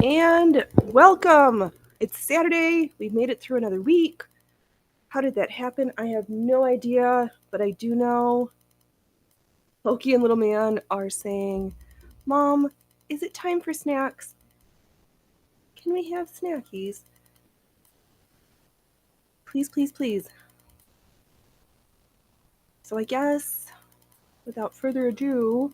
And welcome! It's Saturday. We've made it through another week. How did that happen? I have no idea, but I do know Loki and Little Man are saying, Mom, is it time for snacks? Can we have snackies? Please, please, please. So I guess, without further ado,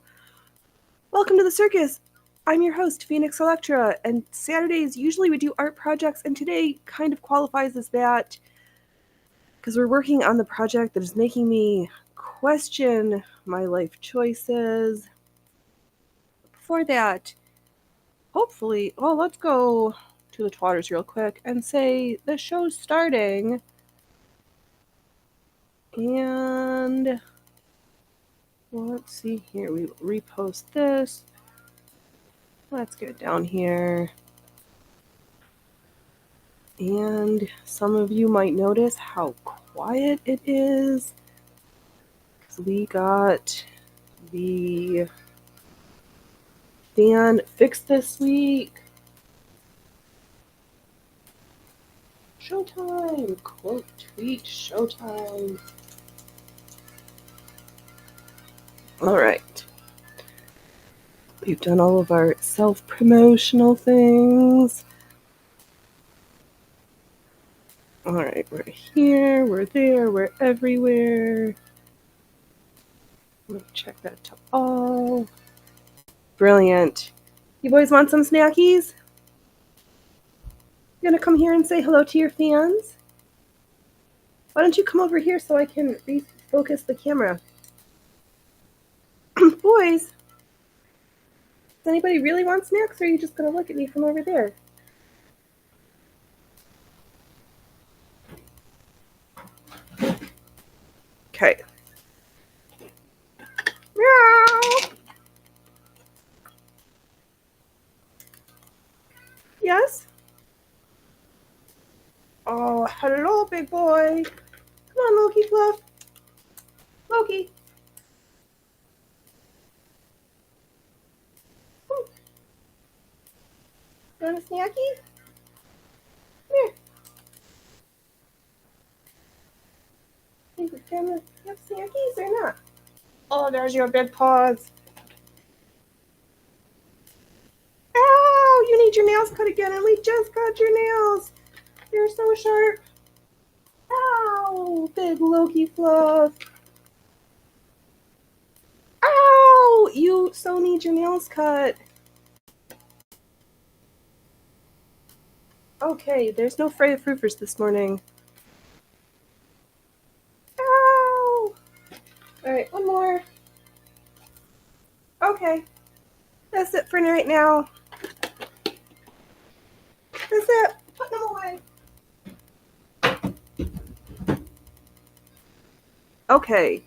welcome to the circus. I'm your host, Phoenix Electra, and Saturdays usually we do art projects, and today kind of qualifies as that because we're working on the project that is making me question my life choices. Before that, hopefully, let's go to the Twatters real quick and say the show's starting. And let's see here. We repost this. Let's get down here. And some of you might notice how quiet it is, because we got the fan fixed this week. Showtime! Quote tweet showtime. Alright. We've done all of our self-promotional things. Alright, we're here, we're there, we're everywhere. Let me check that to all. Brilliant. You boys want some snackies? You gonna come here and say hello to your fans? Why don't you come over here so I can refocus the camera? Boys, does anybody really want snacks, or are you just gonna look at me from over there? Okay. Meow. Yes? Oh, hello, big boy. Come on, Loki Fluff. Loki. You want a snacky? Come here. Think we're gonna have snackies or not? Oh, there's your big paws. Ow! You need your nails cut again, and we just cut your nails. They're so sharp. Ow! Big Loki Fluff. Ow! You so need your nails cut. Okay, there's no Freya Fruifers this morning. Ow! Alright, one more. Okay. That's it for right now. That's it. Put them away. Okay.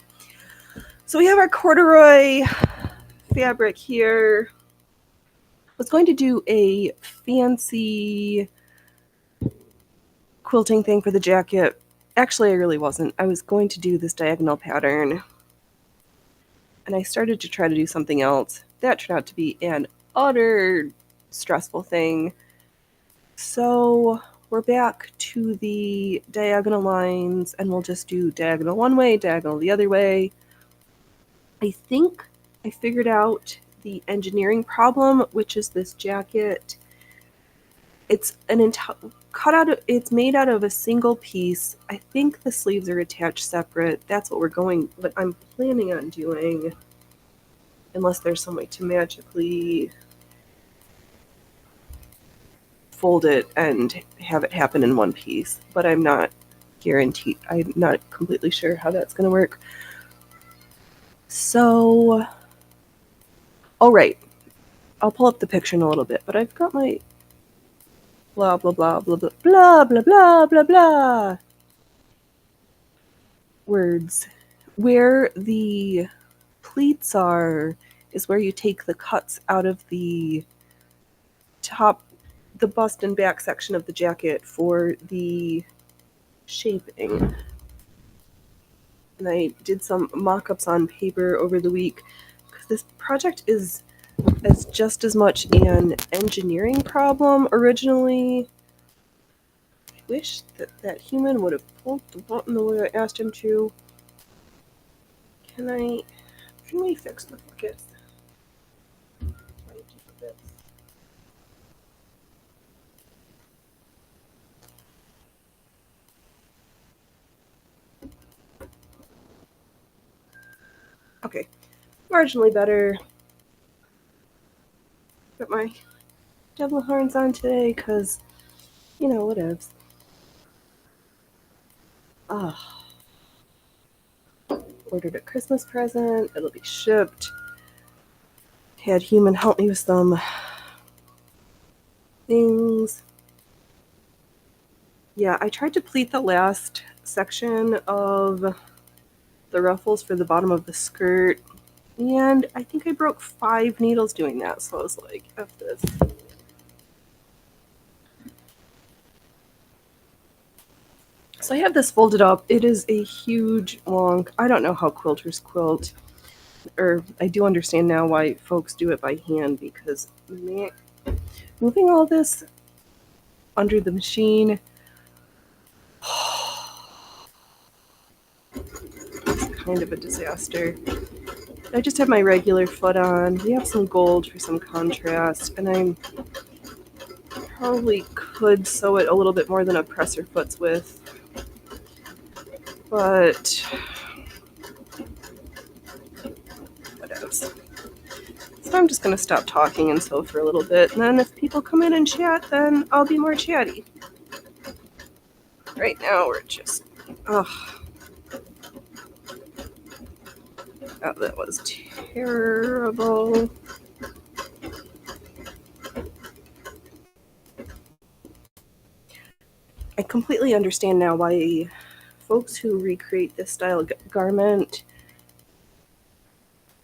So we have our corduroy fabric here. I was going to do a fancy quilting thing for the jacket. Actually, I really wasn't. I was going to do this diagonal pattern. And I started to try to do something else. That turned out to be an utter stressful thing. So we're back to the diagonal lines, and we'll just do diagonal one way, diagonal the other way. I think I figured out the engineering problem, which is this jacket. It's it's made out of a single piece. I think the sleeves are attached separate. That's what I'm planning on doing, unless there's some way to magically fold it and have it happen in one piece. But I'm not guaranteed. I'm not completely sure how that's going to work. So, all right. I'll pull up the picture in a little bit, but I've got my blah, blah, blah, blah, blah, blah, blah, blah, blah, blah words. Where the pleats are is where you take the cuts out of the top, the bust and back section of the jacket for the shaping. And I did some mock-ups on paper over the week, because this project is as just as much an engineering problem originally. I wish that human would have pulled the button the way I asked him to. Can we fix the buckets? Okay, marginally better. Got my devil horns on today, because, whatevs. Ordered a Christmas present. It'll be shipped. Had human help me with some things. Yeah, I tried to pleat the last section of the ruffles for the bottom of the skirt, and I think I broke 5 needles doing that, so I was like, F this. So I have this folded up. It is a huge, long, I don't know how quilters quilt, or I do understand now why folks do it by hand, because moving all this under the machine, it's kind of a disaster. I just have my regular foot on. We have some gold for some contrast, and I probably could sew it a little bit more than a presser foot's width. But what else? So I'm just going to stop talking and sew for a little bit, and then if people come in and chat, then I'll be more chatty. Right now we're just, oh, that was terrible. I completely understand now why folks who recreate this style garment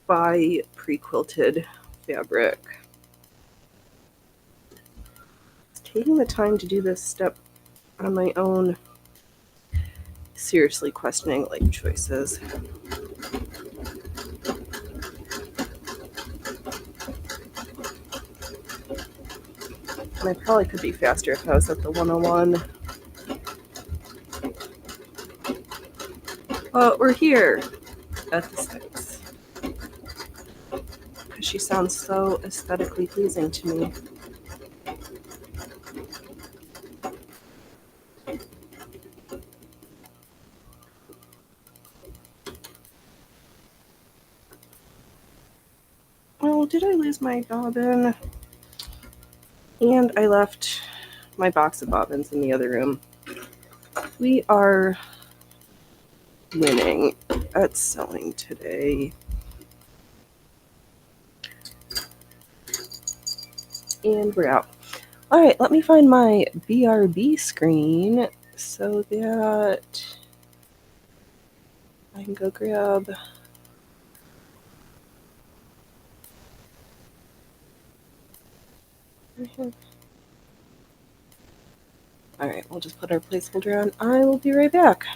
buy pre-quilted fabric. Taking the time to do this step on my own, seriously questioning life choices. And I probably could be faster if I was at the 101. But we're here at the 6. Because she sounds so aesthetically pleasing to me. Oh, did I lose my bobbin? And I left my box of bobbins in the other room. We are winning at sewing today. And we're out. All right, let me find my BRB screen so that I can go grab. All right, we'll just put our placeholder on. I will be right back.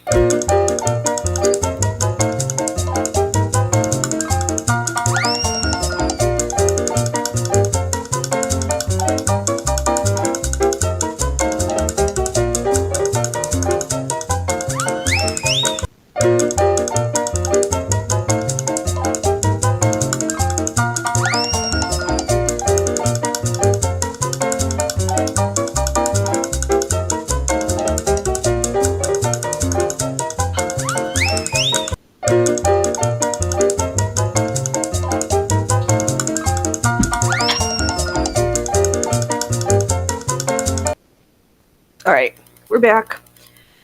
All right, we're back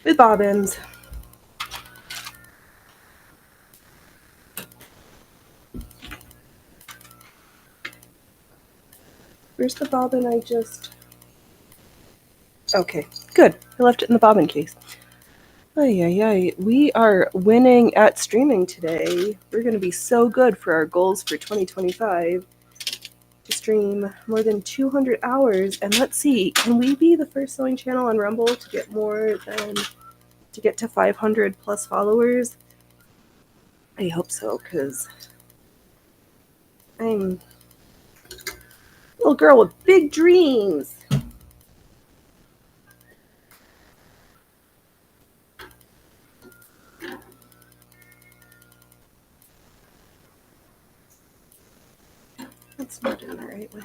with bobbins. Where's the bobbin I just... Okay, good. I left it in the bobbin case. Ay. We are winning at streaming today. We're going to be so good for our goals for 2025 to stream more than 200 hours. And let's see, can we be the first sewing channel on Rumble to get to 500 plus followers? I hope so, because I'm Little girl with big dreams. That's not in the right way.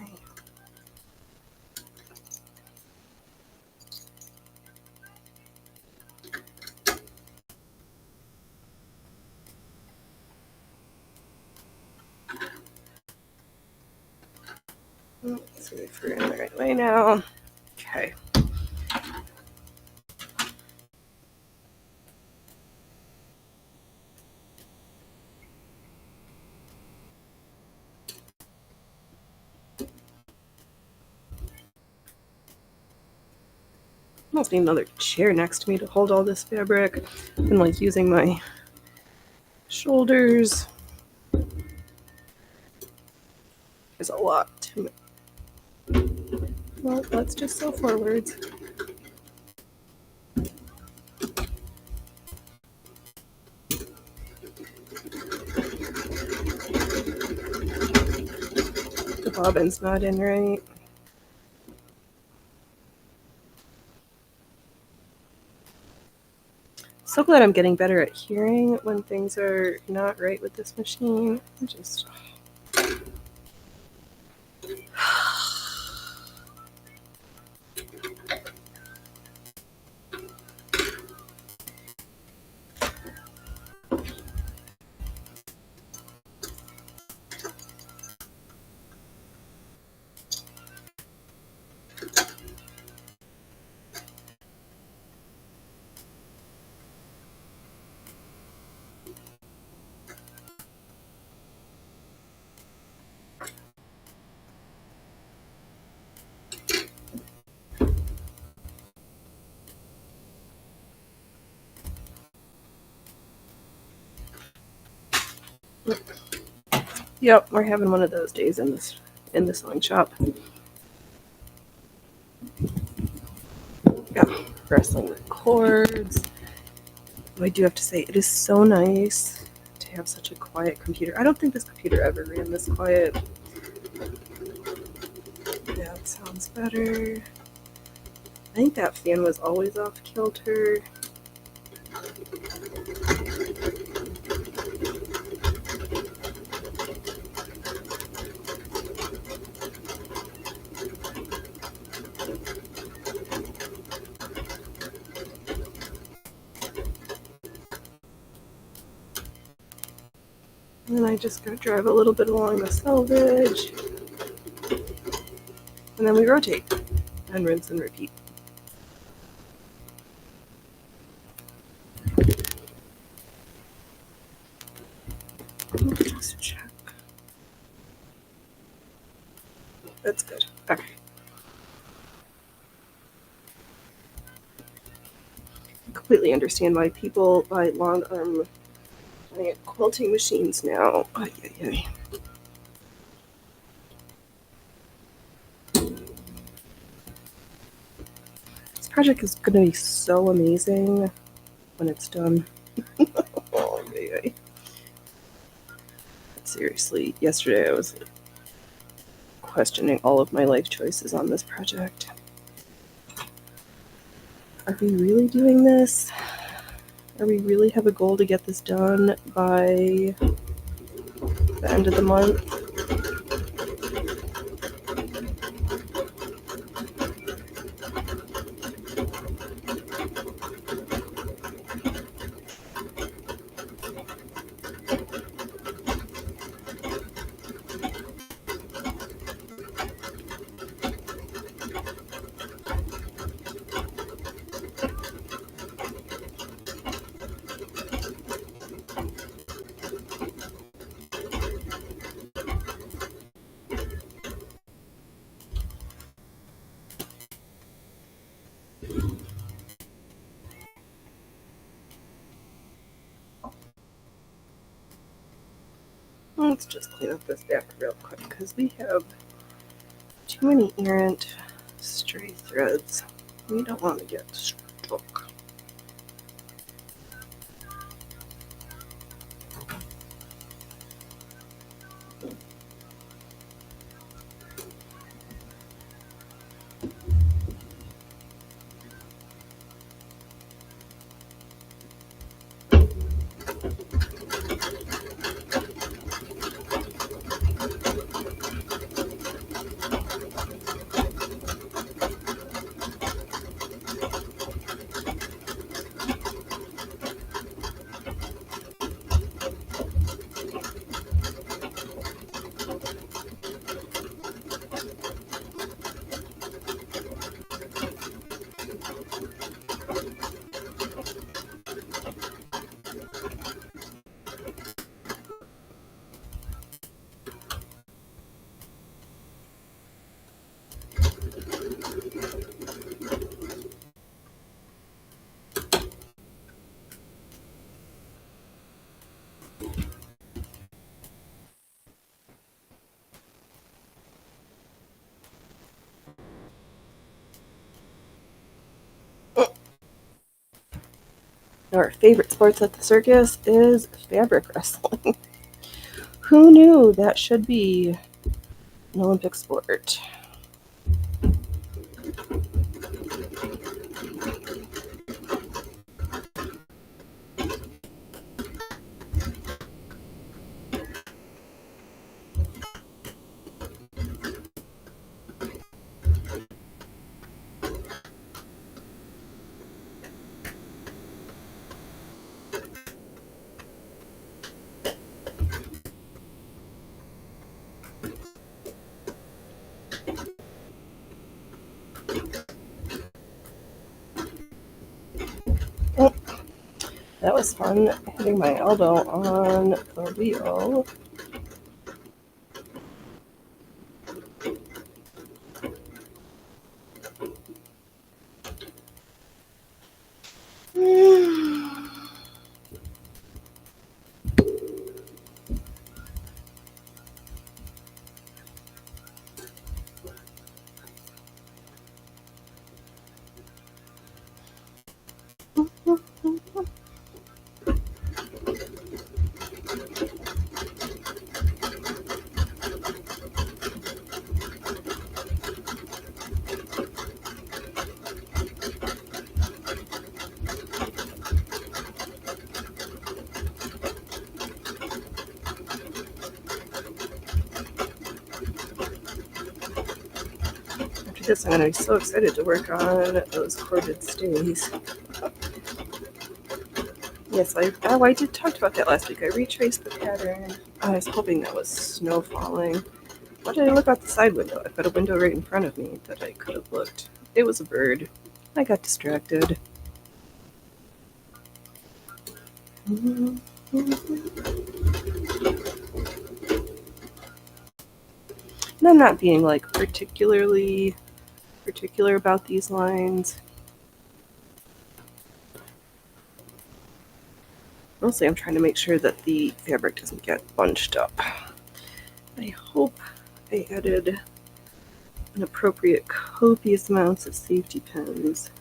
Let's see if we're in the right way now. Okay. Almost need another chair next to me to hold all this fabric. I've been like using my shoulders. There's a lot to it. Well, let's just sew forwards. The bobbin's not in right. So glad I'm getting better at hearing when things are not right with this machine. Just yep, we're having one of those days in the sewing shop. Yeah, wrestling with cords. I do have to say, it is so nice to have such a quiet computer. I don't think this computer ever ran this quiet. That sounds better. I think that fan was always off kilter. And then I just go drive a little bit along the selvage. And then we rotate and rinse and repeat. Just check. That's good. Okay. I completely understand why people buy long arm quilting machines now. Ay, ay, ay. This project is going to be so amazing when it's done. Oh, ay, ay. Seriously, yesterday I was questioning all of my life choices on this project. Are we really doing this? Are we really have a goal to get this done by the end of the month? Let's just clean up this back real quick because we have too many errant stray threads. We don't want to get stuck. our favorite sports at the circus is fabric wrestling. Who knew that should be an Olympic sport? Oh, that was fun, hitting my elbow on the wheel. After this, I'm going to be so excited to work on those corded stays. Yes, I did talk about that last week. I retraced the pattern. I was hoping that was snow falling. Why did I look out the side window? I've got a window right in front of me that I could have looked. It was a bird. I got distracted. And I'm not being like particularly particular about these lines. Mostly I'm trying to make sure that the fabric doesn't get bunched up. I hope I added an appropriate copious amounts of safety pins.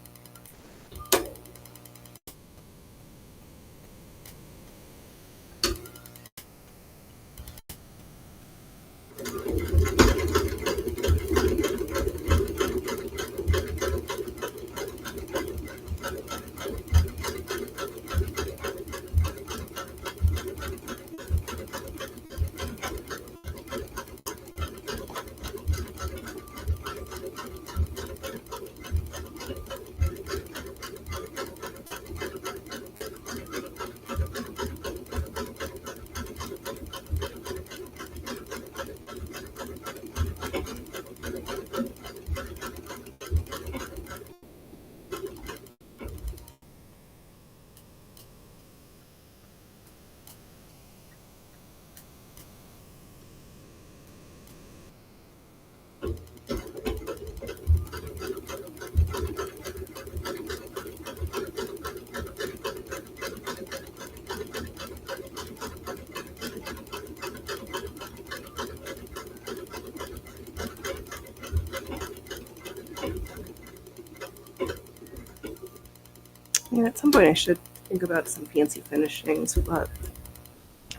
Yeah, at some point I should think about some fancy finishings, but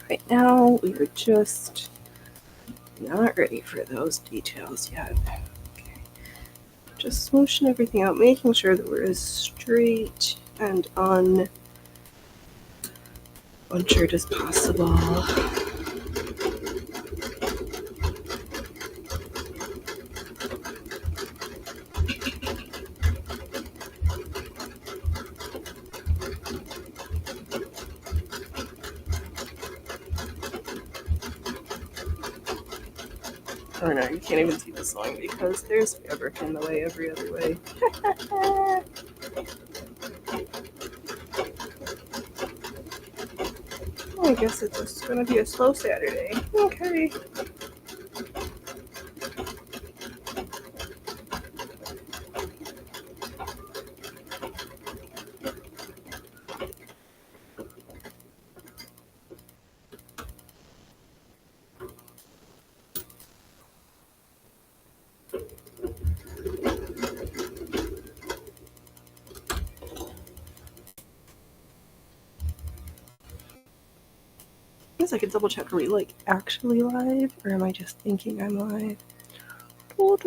right now we are just not ready for those details yet. Okay. Just smooshing everything out, making sure that we're as straight and unbunchered as possible. Oh no, you can't even see the sewing because there's fabric in the way every other way. I guess it's just gonna be a slow Saturday. Okay. guess I could double check. Are we like actually live, or am I just thinking I'm live? Oh,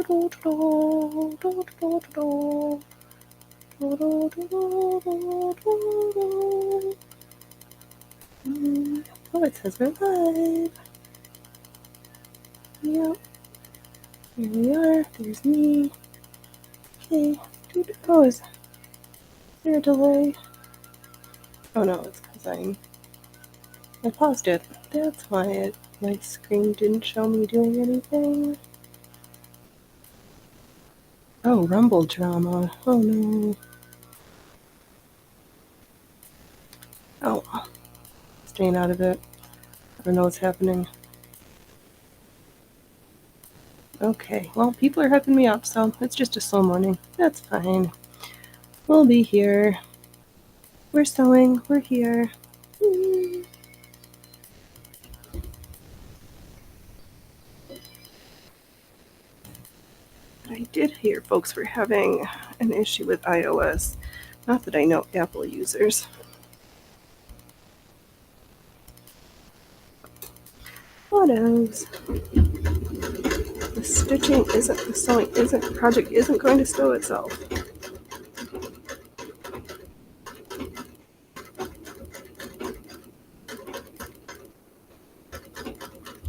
it says we're live. Yep. Here we are. There's me. Okay. Oh, is there a delay? Oh no, it's because I paused it. That's why my screen didn't show me doing anything. Oh, Rumble drama. Oh no. Oh, staying out of it. I don't know what's happening. Okay, well, people are hyping me up, so it's just a slow morning. That's fine. We'll be here. We're sewing. We're here. I did hear folks were having an issue with iOS. Not that I know Apple users. Photos. The stitching isn't, the sewing isn't, the project isn't going to stow itself.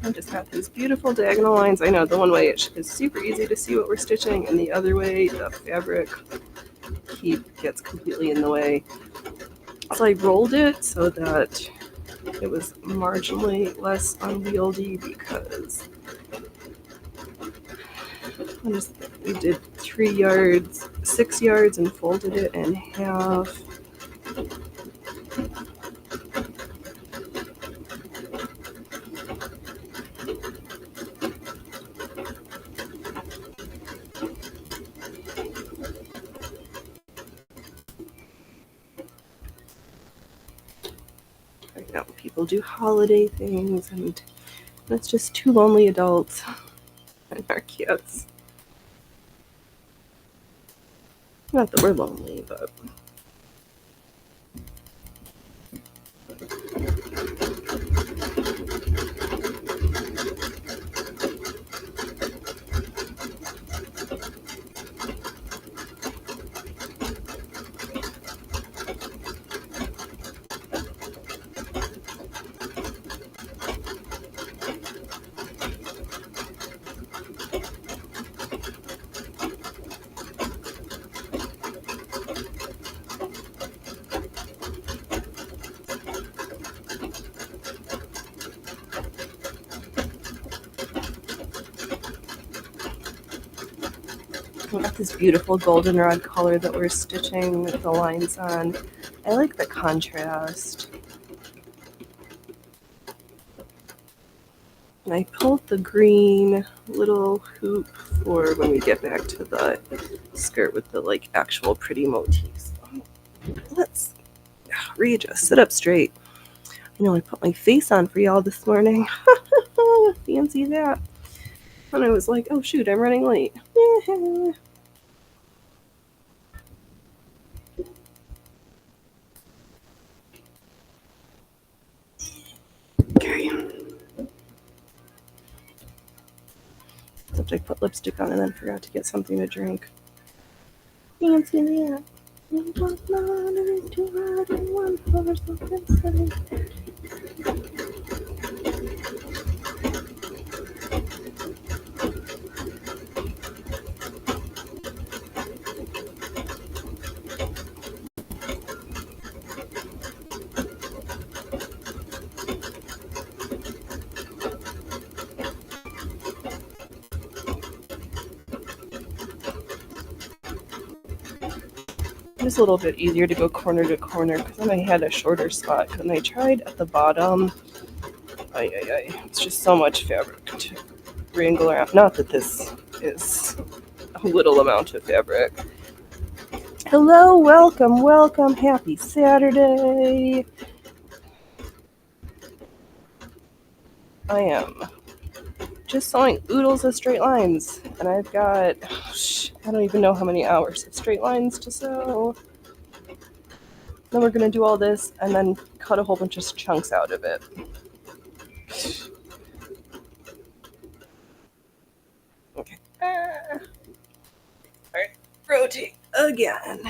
I just got these beautiful diagonal lines. I know the one way it's super easy to see what we're stitching, and the other way the fabric gets completely in the way. So I rolled it so that it was marginally less unwieldy because we did 3 yards, 6 yards, and folded it in half. I know people do holiday things, and it's just 2 lonely adults and our kids. Not that we're lonely, but I got this beautiful goldenrod color that we're stitching the lines on. I like the contrast. And I pulled the green little hoop for when we get back to the skirt with the like actual pretty motifs. Let's readjust, sit up straight. I know I put my face on for y'all this morning. Fancy that. And I was like, oh shoot, I'm running late. Okay. Except I put lipstick on and then forgot to get something to drink. Fancy that. It was a little bit easier to go corner to corner because then I had a shorter spot. And I tried at the bottom. It's just so much fabric to wrangle around. Not that this is a little amount of fabric. Hello, welcome, happy Saturday. I am just sewing oodles of straight lines, and I've got, I don't even know how many hours of straight lines to sew. Then we're going to do all this and then cut a whole bunch of chunks out of it. Okay. Alright, rotate again.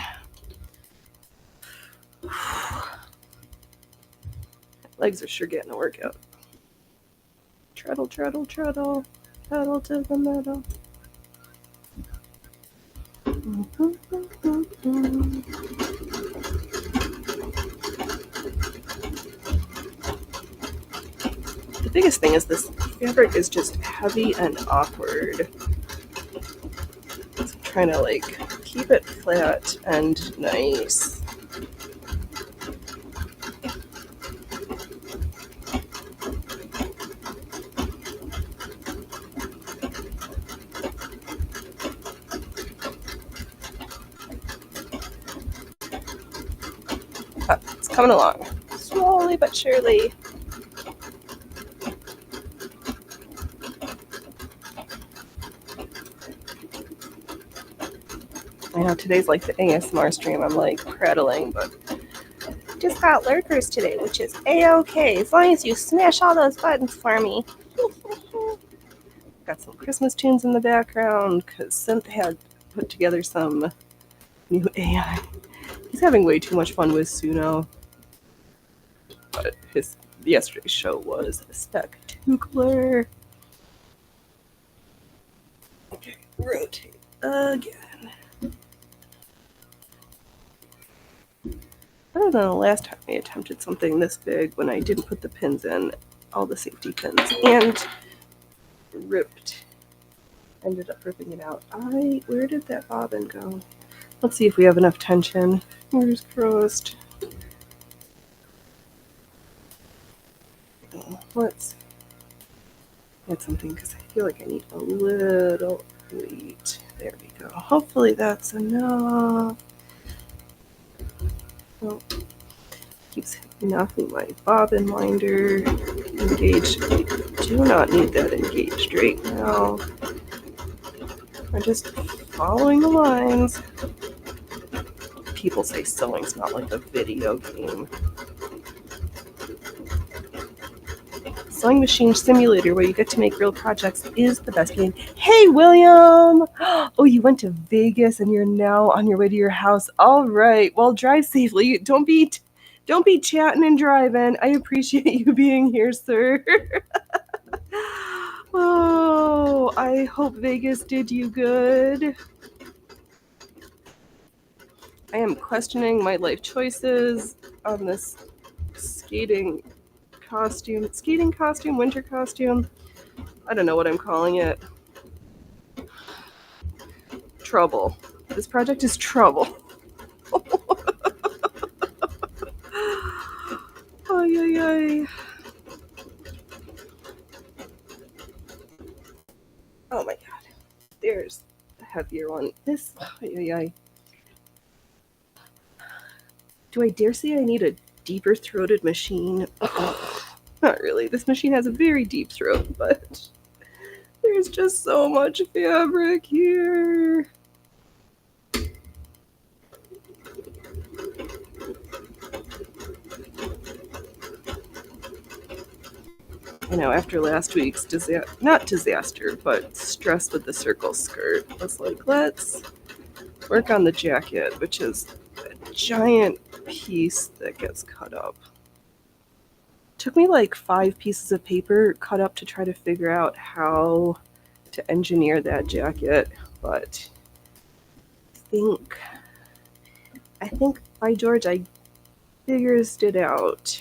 Legs are sure getting a workout. Treadle, treadle, treadle. Pedal to the metal. The biggest thing is this fabric is just heavy and awkward. So I'm trying to like keep it flat and nice. It's coming along. Slowly but surely. I know today's like the ASMR stream. I'm like prattling, but just got lurkers today, which is A-okay, as long as you smash all those buttons for me. Got some Christmas tunes in the background because Synth had put together some new AI. He's having way too much fun with Suno. But his yesterday's show was spectacular. Okay, rotate again. Other than the last time I attempted something this big when I didn't put the pins in, all the safety pins, and ended up ripping it out. Where did that bobbin go? Let's see if we have enough tension. Fingers crossed. Let's add something because I feel like I need a little weight. There we go. Hopefully that's enough. Oh, keeps knocking my bobbin winder engaged. I do not need that engaged right now. I'm just following the lines. People say sewing's not like a video game. Sewing Machine Simulator, where you get to make real projects, is the best game. Hey, William! Oh, you went to Vegas and you're now on your way to your house. All right. Well, drive safely. Don't be chatting and driving. I appreciate you being here, sir. Oh, I hope Vegas did you good. I am questioning my life choices on this skating costume, winter costume. I don't know what I'm calling it. Trouble. This project is trouble. Ay, ay, ay. Oh my god. There's a heavier one. This, ay, ay, ay. Do I dare say I need a deeper throated machine? Not really. This machine has a very deep throat, but there's just so much fabric here. You know, after last week's not disaster, but stress with the circle skirt, I was like, let's work on the jacket, which is a giant piece that gets cut up. Took me like 5 pieces of paper cut up to try to figure out how to engineer that jacket, but I think by George I figures it out.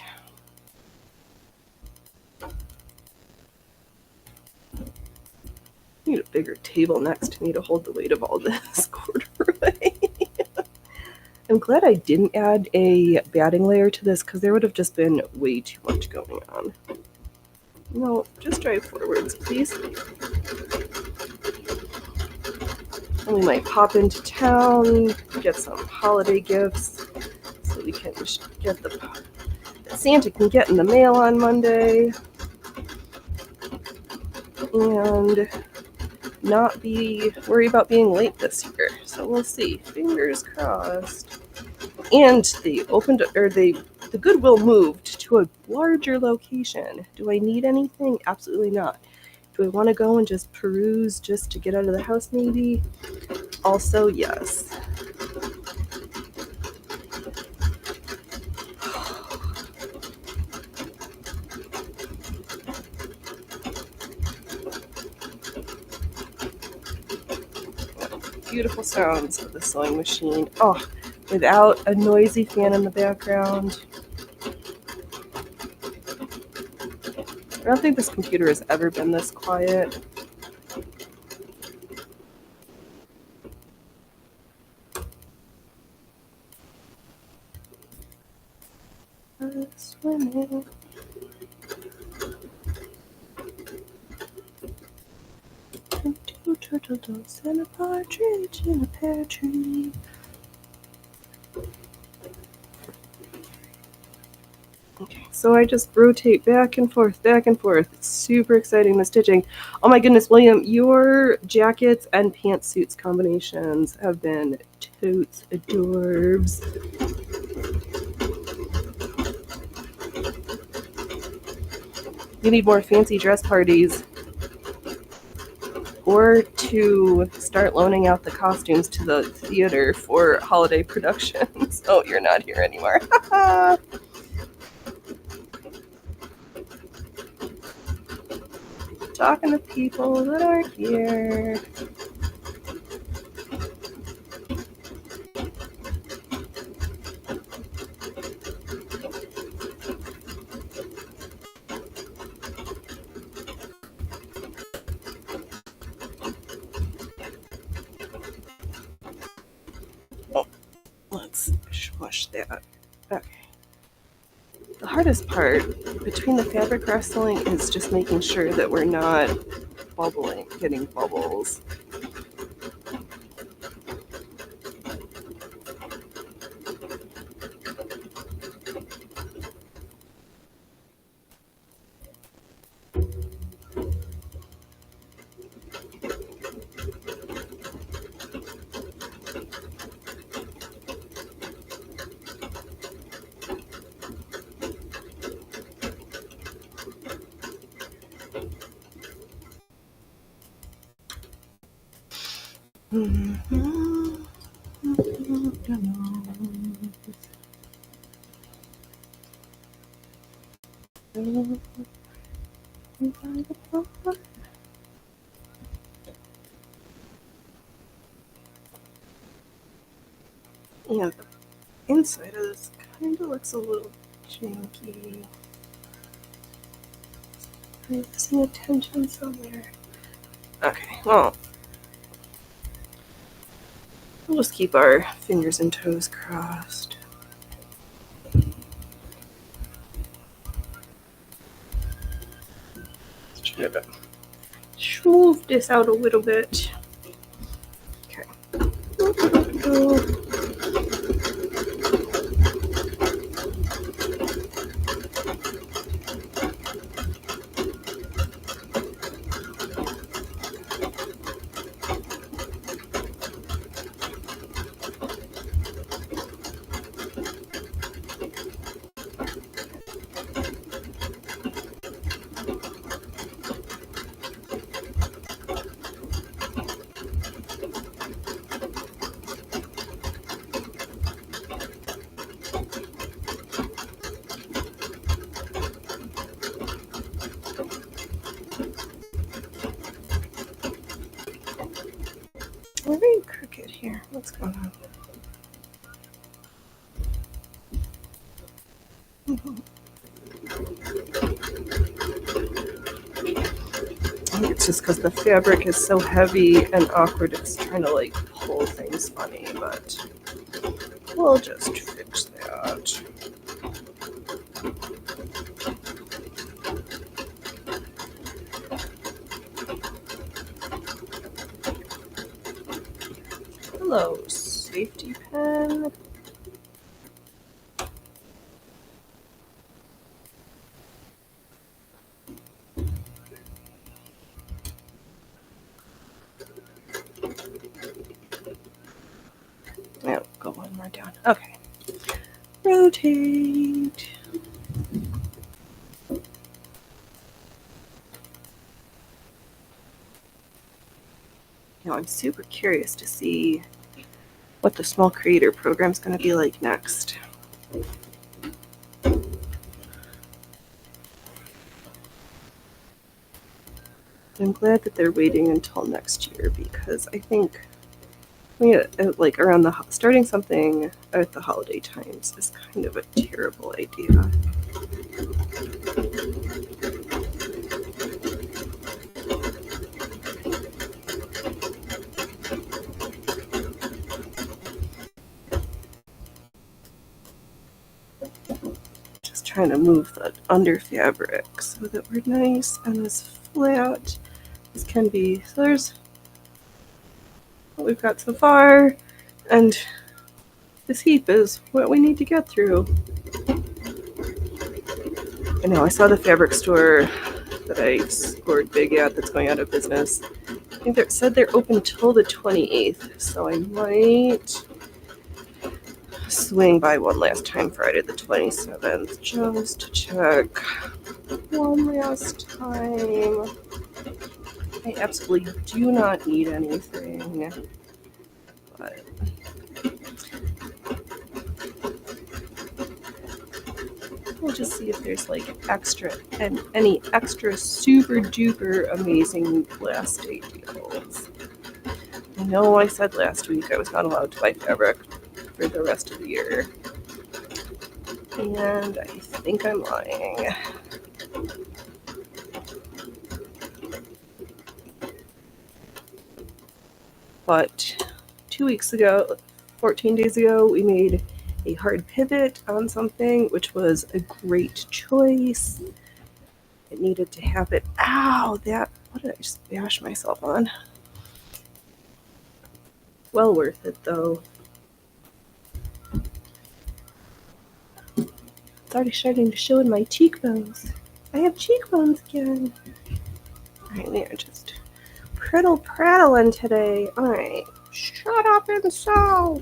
I need a bigger table next to me to hold the weight of all this corduroy. I'm glad I didn't add a batting layer to this because there would have just been way too much going on. No, just drive forwards, please. And we might pop into town, get some holiday gifts, so we can get that Santa can get in the mail on Monday, and not be worried about being late this year. So we'll see. Fingers crossed. And the Goodwill moved to to a larger location. Do I need anything? Absolutely not. Do I want to go and just peruse just to get out of the house maybe? Also, yes. Beautiful sounds of the sewing machine. Oh, without a noisy fan in the background. I don't think this computer has ever been this quiet. Swimming. Two turtle doves and a partridge in a pear tree. Okay, so I just rotate back and forth, back and forth. It's super exciting, the stitching. Oh my goodness, William, your jackets and pantsuits combinations have been totes adorbs. You need more fancy dress parties. Or to start loaning out the costumes to the theater for holiday productions. Oh, you're not here anymore. Talking to people that aren't here. Oh, let's smush that. Okay. The hardest part between the fabric wrestling is just making sure that we're not getting bubbles. Yeah, the inside of this kind of looks a little janky. I'm missing attention somewhere. Okay, well, we'll just keep our fingers and toes crossed. Let's try to smooth this out a little bit. Okay. We're very crooked here. What's going on? I think it's just because the fabric is so heavy and awkward, it's trying to like pull things funny, but we'll just fix that. Hello, safety pin. Oh, go one more down. Okay. Rotate. I'm super curious to see what the small creator program is going to be like next. I'm glad that they're waiting until next year because I think like around starting something at the holiday times is kind of a terrible idea. Just trying to move the under fabric so that we're nice and as flat as can be. So there's what we've got so far, and this heap is what we need to get through. I know, I saw the fabric store that I scored big at that's going out of business. I think it said they're open till the 28th, so I might swing by one last time Friday the 27th just to check one last time. I absolutely do not need anything, but we'll just see if there's like any extra super duper amazing last day deals. I know I said last week I was not allowed to buy fabric for the rest of the year, and I think I'm lying. But 2 weeks ago, 14 days ago, we made a hard pivot on something, which was a great choice. It needed to happen. Ow, what did I just bash myself on? Well worth it, though. It's already starting to show in my cheekbones. I have cheekbones again. Alright, they're just prattling today. Alright, shut up and sew.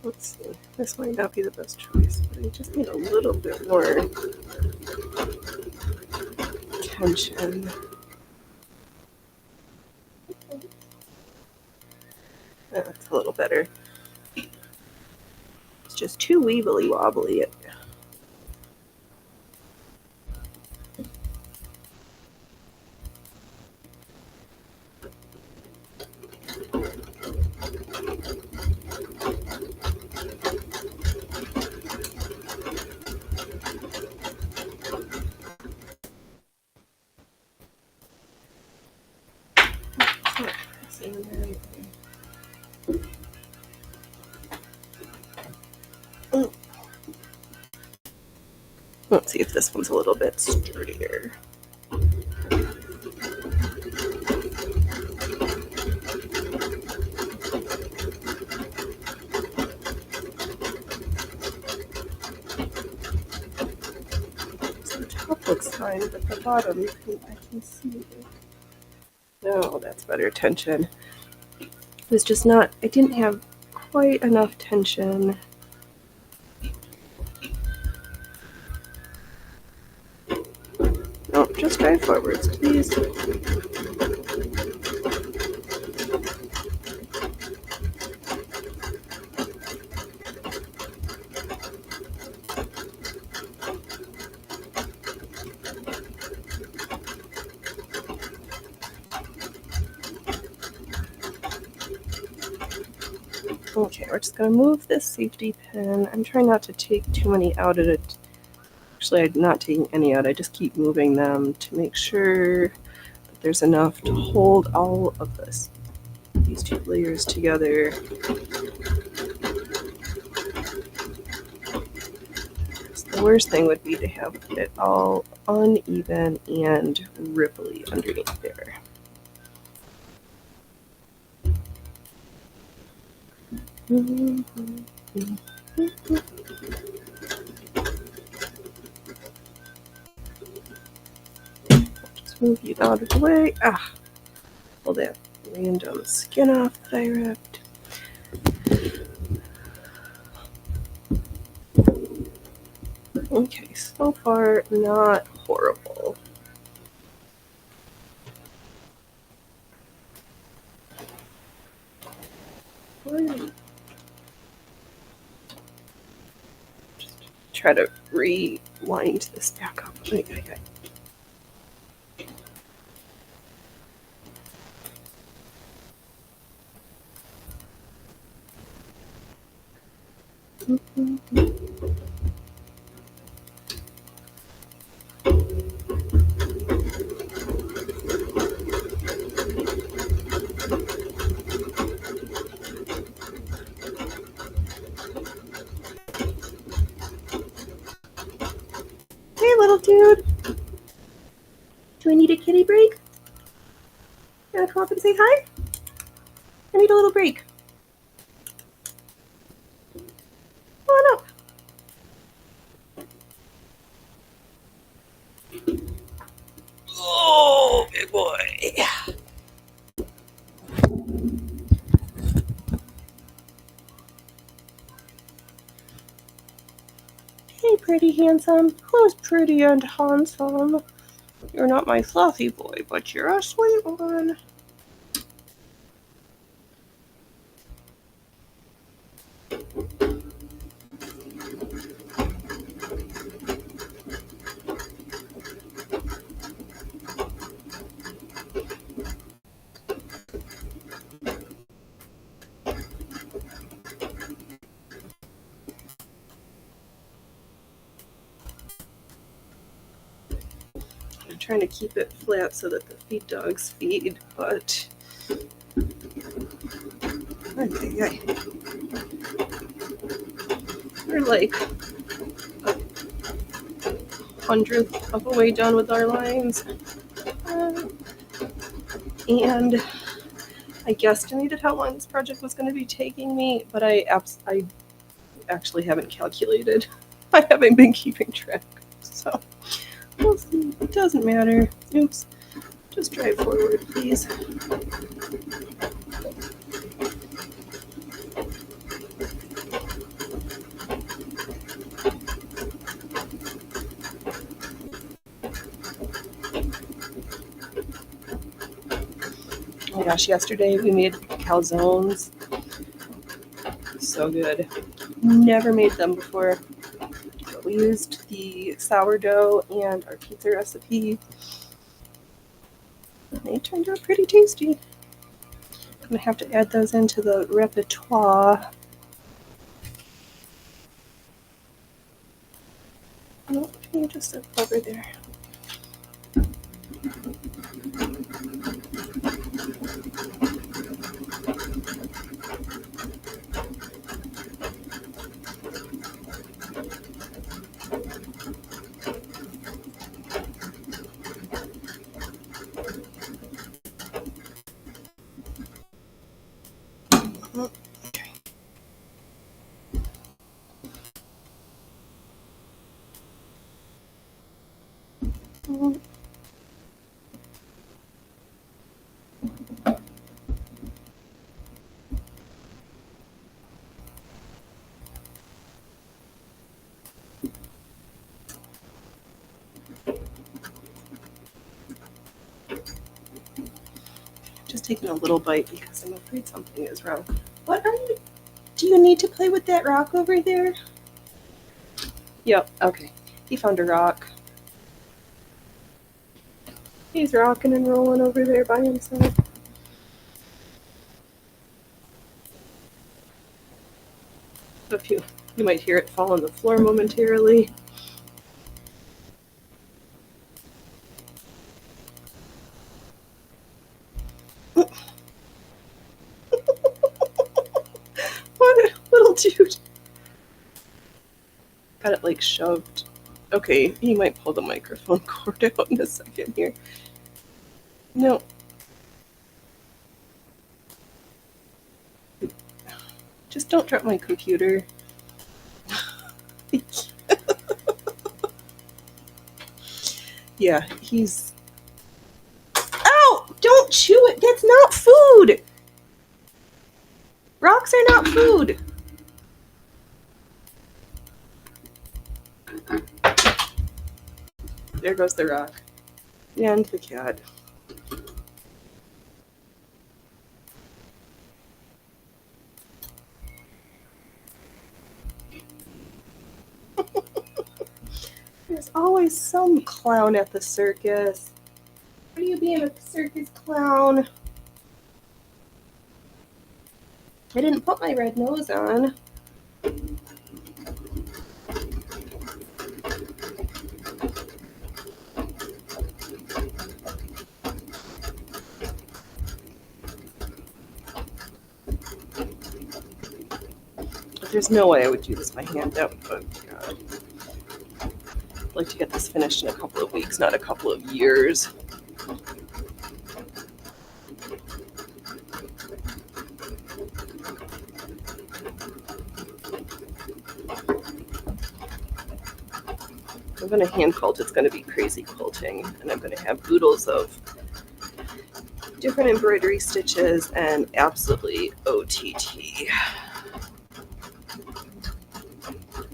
Let's see. This might not be the best choice, but I just need a little bit more tension. That's a little better. It's just too weebly wobbly. Let's see if this one's a little bit sturdier. So the top looks fine, but the bottom, I can see. No, that's better tension. It was just not, I didn't have quite enough tension. No, just drive forwards, please. Okay, we're just going to move this safety pin. I'm trying not to take too many out of it. Actually, I'm not taking any out. I just keep moving them to make sure that there's enough to hold all of these two layers together. So the worst thing would be to have it all uneven and ripply underneath there. Just move you out of the way. Ah, pull that random skin off that I ripped. Okay, so far not horrible. Just try to rewind this back up. Okay. Hey, little dude. Do I need a kitty break? You wanna come up and say hi? I need a little break. Come on up. Oh, big boy. Hey, pretty handsome. Who's pretty and handsome? You're not my fluffy boy, but you're a sweet one. I'm trying to keep it flat so that the feed dogs feed, but okay. We're like a hundredth of a way done with our lines. And I guesstimated how long this project was going to be taking me, but I actually haven't calculated. I haven't been keeping track, so we'll see. It doesn't matter. Oops. Just drive forward, please. Oh my gosh, yesterday we made calzones. So good. Never made them before. But we used the sourdough and our pizza recipe. They turned out pretty tasty. I'm gonna have to add those into the repertoire. Oh, can you just sit over there? Oh, okay. Just taking a little bite because I'm afraid something is wrong. What are you? Do you need to play with that rock over there? Yep, okay. He found a rock. He's rocking and rolling over there by himself. You might hear it fall on the floor momentarily. What a little dude. Got it like shoved. Okay, he might pull the microphone cord out in a second here. No. Just don't drop my computer. Yeah, he's... Ow! Don't chew it! That's not food! Rocks are not food! There goes the rock. And the cat. There's always some clown at the circus. What are you being a circus clown? I didn't put my red nose on. There's no way I would do this by hand. That would, oh God. I'd like to get this finished in a couple of weeks, not a couple of years. I'm going to hand quilt. It's going to be crazy quilting, and I'm going to have oodles of different embroidery stitches and absolutely OTT.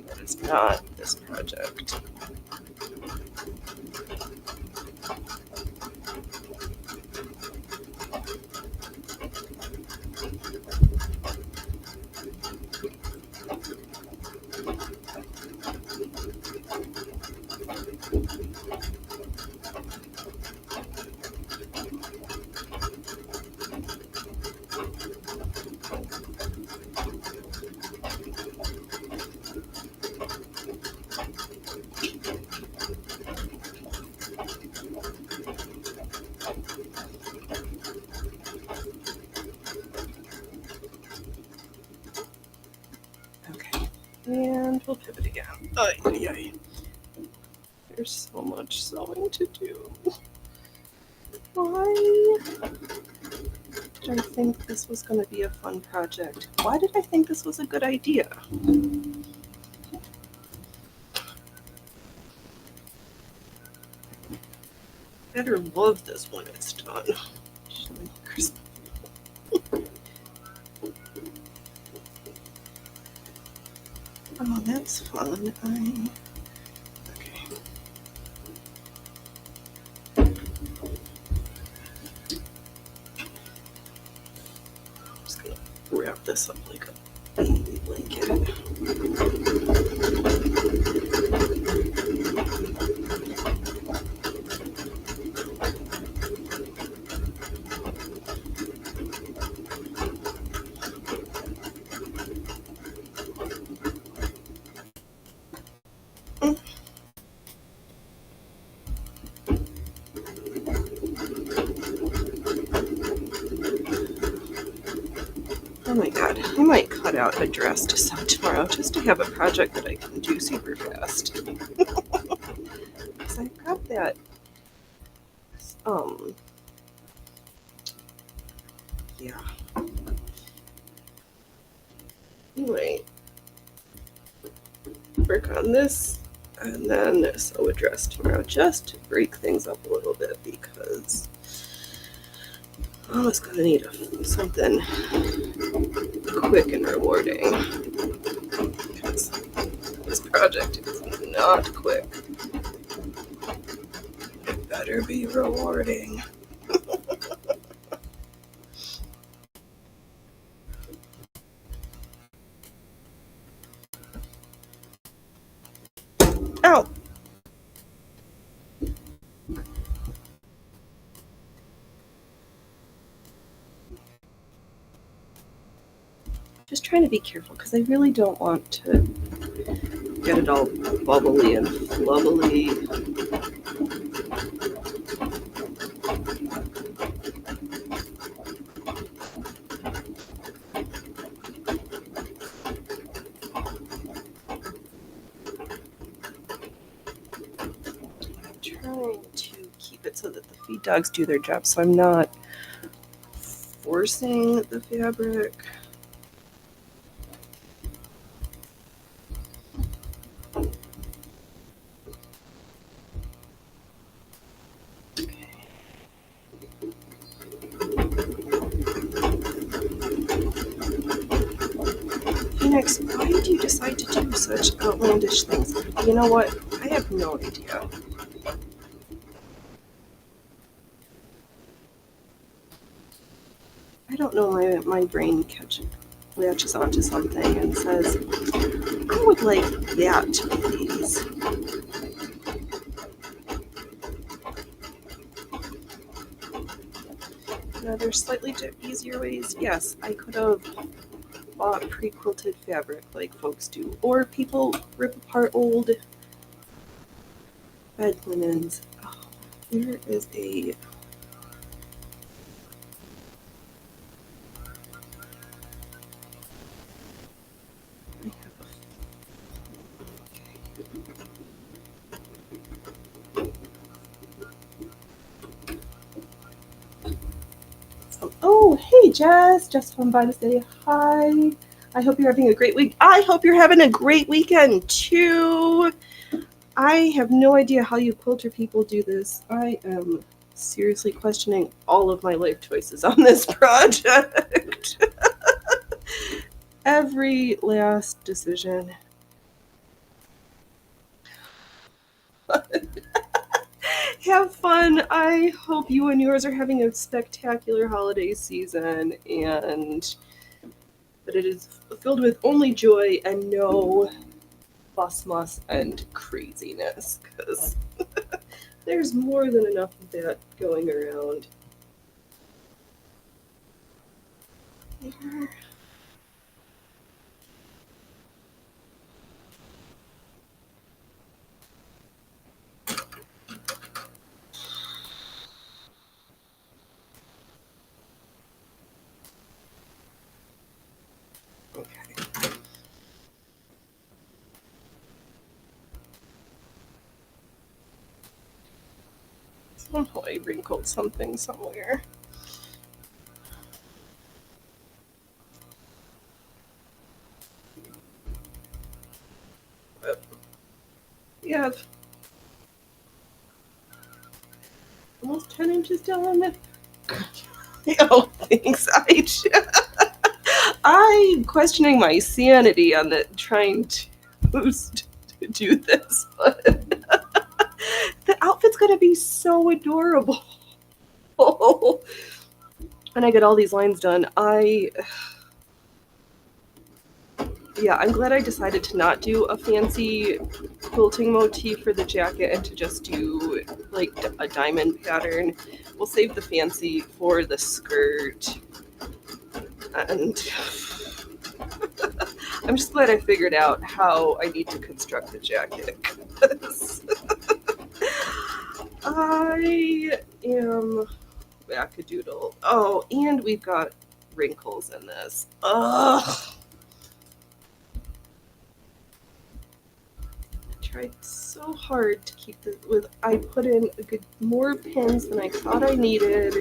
That is not this project. And we'll pivot again. Ay, ay, ay. There's so much sewing to do. Why did I think this was going to be a fun project? Why did I think this was a good idea? Better love this when it's done. Oh, that's fun. Okay. I'm just gonna wrap this up like a baby blanket. Oh my god, I might cut out a dress to sew tomorrow just to have a project that I can do super fast. Because I've got that, yeah. Anyway, work on this and then sew a dress tomorrow just to break things up a little bit because I was going to need something quick and rewarding because this project is not quick. It better be rewarding. Ow! Just trying to be careful because I really don't want to get it all bubbly and flubbly. I'm trying to keep it so that the feed dogs do their job, so I'm not forcing the fabric. Phoenix, why did you decide to do such outlandish things? You know what? I have no idea. I don't know, my brain latches onto something and says, I would like that, please. Now, there's slightly easier ways. Yes, I could have bought pre-quilted fabric like folks do, or people rip apart old bed linens. Oh, there is a... I have Oh, hey, Jess. Just come by to say hi. I hope you're having a great week. I hope you're having a great weekend, too. I have no idea how you quilter people do this. I am seriously questioning all of my life choices on this project. Every last decision. Have fun. I hope you and yours are having a spectacular holiday season and that it is filled with only joy and no fuss, muss, and craziness, because there's more than enough of that going around. There. Okay. Somehow I wrinkled something somewhere. But yeah, almost 10 inches down. Oh, thanks. I'm questioning my sanity on the trying to do this, but the outfit's gonna be so adorable. And I get all these lines done. I'm glad I decided to not do a fancy quilting motif for the jacket and to just do like a diamond pattern. We'll save the fancy for the skirt. And I'm just glad I figured out how I need to construct the jacket. I am wackadoodle. Oh, and we've got wrinkles in this. Ugh. Tried so hard to keep this with. I put in more pins than I thought I needed,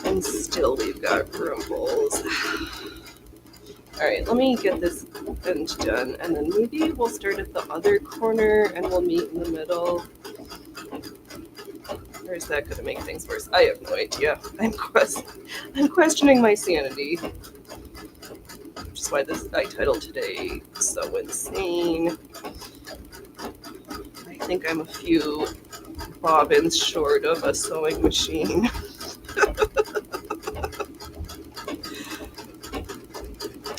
and still we've got wrinkles. All right, let me get this end done, and then maybe we'll start at the other corner and we'll meet in the middle. Or is that going to make things worse? I have no idea. I'm questioning my sanity. Which is why I titled today So Insane. I think I'm a few bobbins short of a sewing machine. But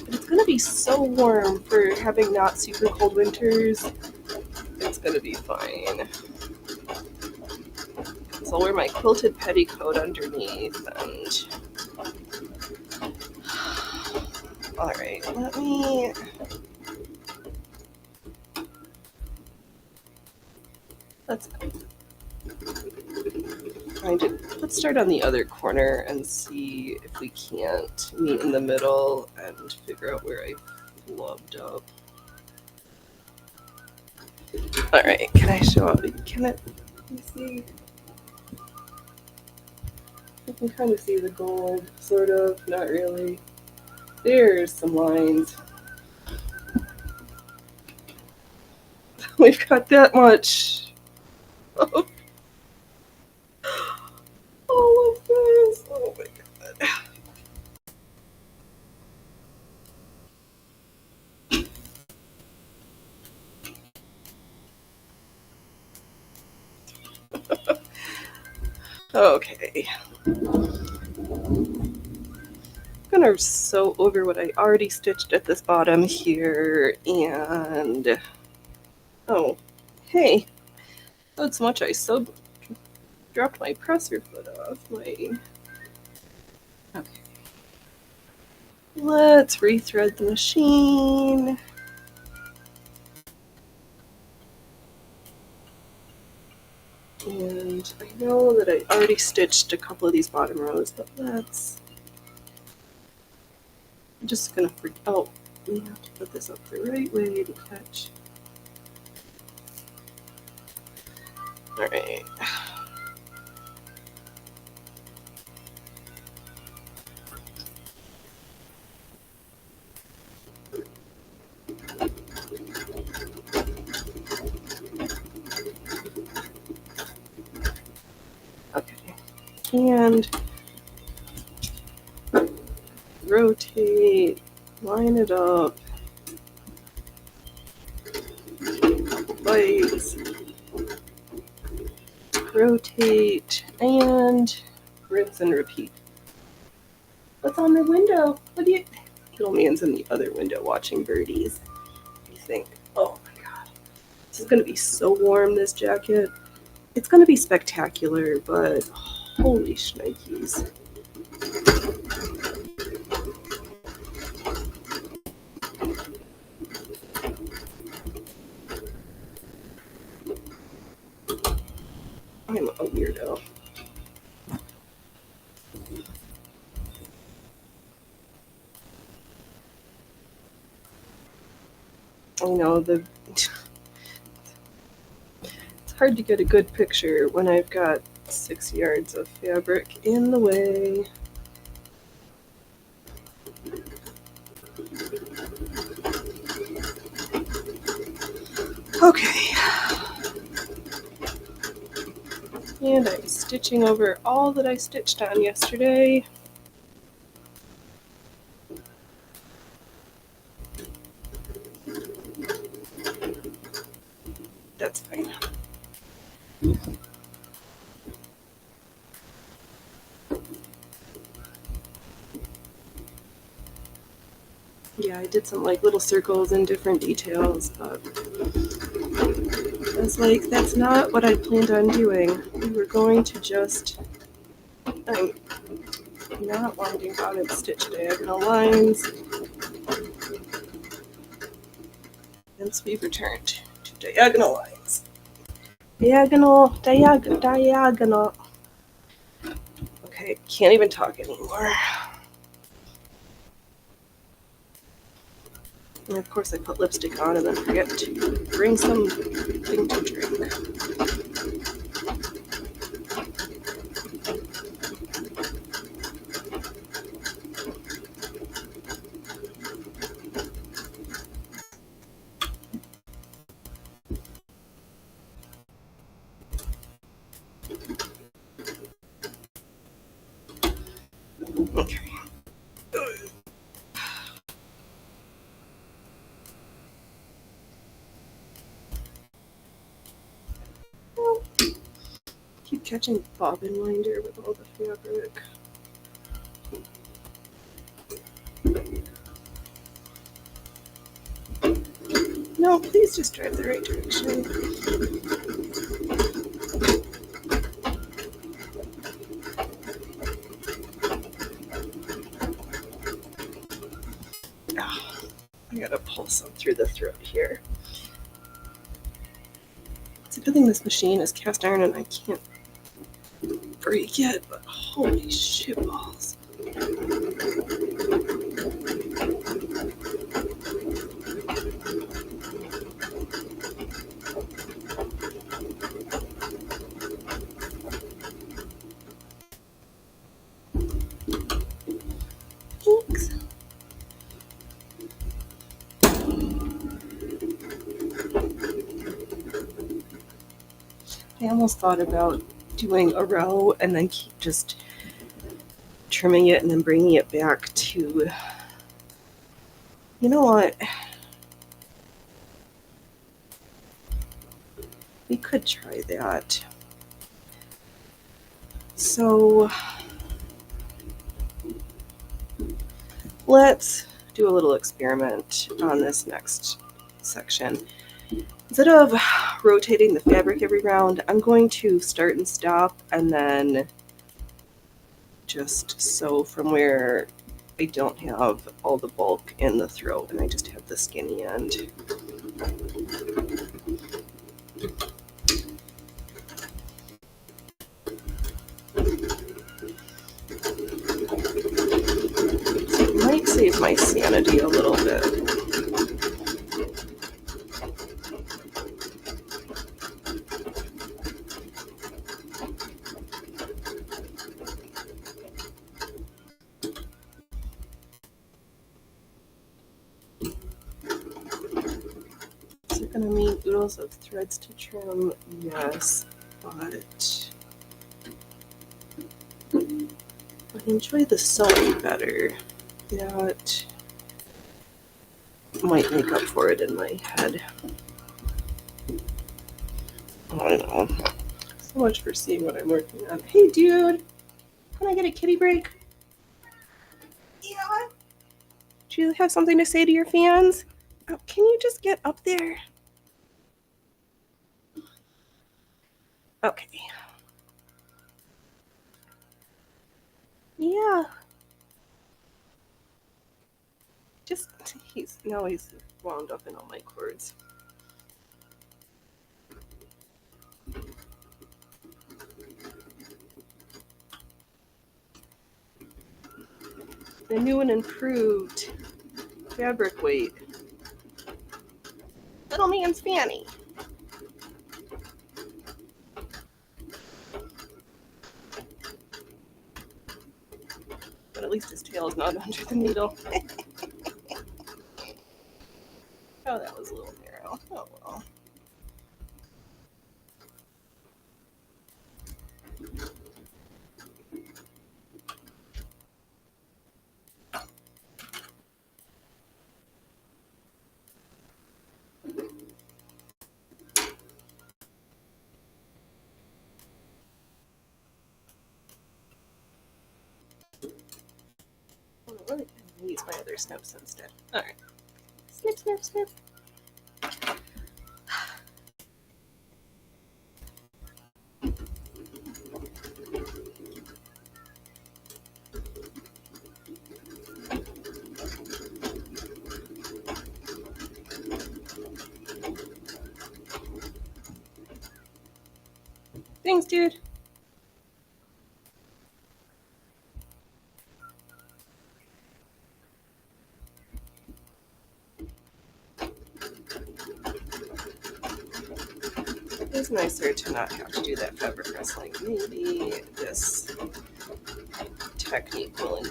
it's gonna be so warm for having not super cold winters. It's gonna be fine. So I'll wear my quilted petticoat underneath and... Alright, let me... Let's start on the other corner and see if we can't meet in the middle and figure out where I flubbed up. Alright, can I show up? Let me see. I can kind of see the gold, sort of, not really. There's some lines. We've got that much of all of this. Oh my god. Okay. I'm gonna sew over what I already stitched at this bottom here, and oh, hey, not so much I sewed, dropped my presser foot off. Okay, let's rethread the machine. And I know that I already stitched a couple of these bottom rows, but let's. I'm just gonna oh, we have to put this up the right way to catch. All right. Okay. And rotate, line it up, legs, rotate, and rinse and repeat. What's on the window? What do you? Little man's in the other window watching birdies. What do you think? Oh my god, this is gonna be so warm. This jacket. It's gonna be spectacular, but holy shnikes. I'm a weirdo. I know it's hard to get a good picture when I've got 6 yards of fabric in the way. Okay. And I'm stitching over all that I stitched on yesterday. That's fine. Yeah, I did some like little circles and different details, but I was like, that's not what I planned on doing. We were going to just, I'm not winding bottom stitch diagonal lines. Hence we've returned to diagonal lines. Diagonal. Okay, can't even talk anymore. And of course I put lipstick on and then forget to bring something to drink. Okay. Keep catching bobbin winder with all the fabric. No, please just drive the right direction. Oh, I gotta pull some through the throat here. It's a good thing this machine is cast iron and I can't break it, but holy shit balls. Thanks. I almost thought about doing a row and then keep just trimming it and then bringing it back to, you know what? We could try that. So let's do a little experiment on this next section. Instead of rotating the fabric every round, I'm going to start and stop and then just sew from where I don't have all the bulk in the throat and I just have the skinny end. So it might save my sanity a little bit. Is it going to mean oodles of threads to trim? Yes, but I enjoy the sewing better. That might make up for it in my head. I don't know. So much for seeing what I'm working on. Hey, dude! Can I get a kitty break? Yeah. Do you have something to say to your fans? Oh, can you just get up there? Okay. Yeah. Just, he's wound up in all my cords. The new and improved fabric weight. Little man's fanny. But at least his tail is not under the needle. Oh, that was a little narrow. Oh well. Let me use my other snips instead. Alright. Snip, snip, snip. Thanks, dude. It's nicer to not have to do that fabric wrestling. Maybe this technique will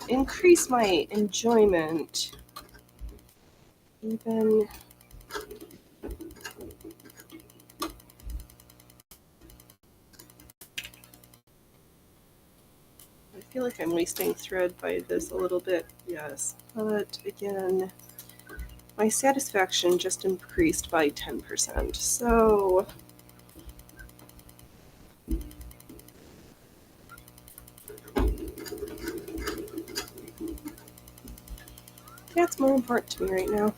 increase my enjoyment. Even I feel like I'm wasting thread by this a little bit, yes. But again, my satisfaction just increased by 10%. So that's more important to me right now.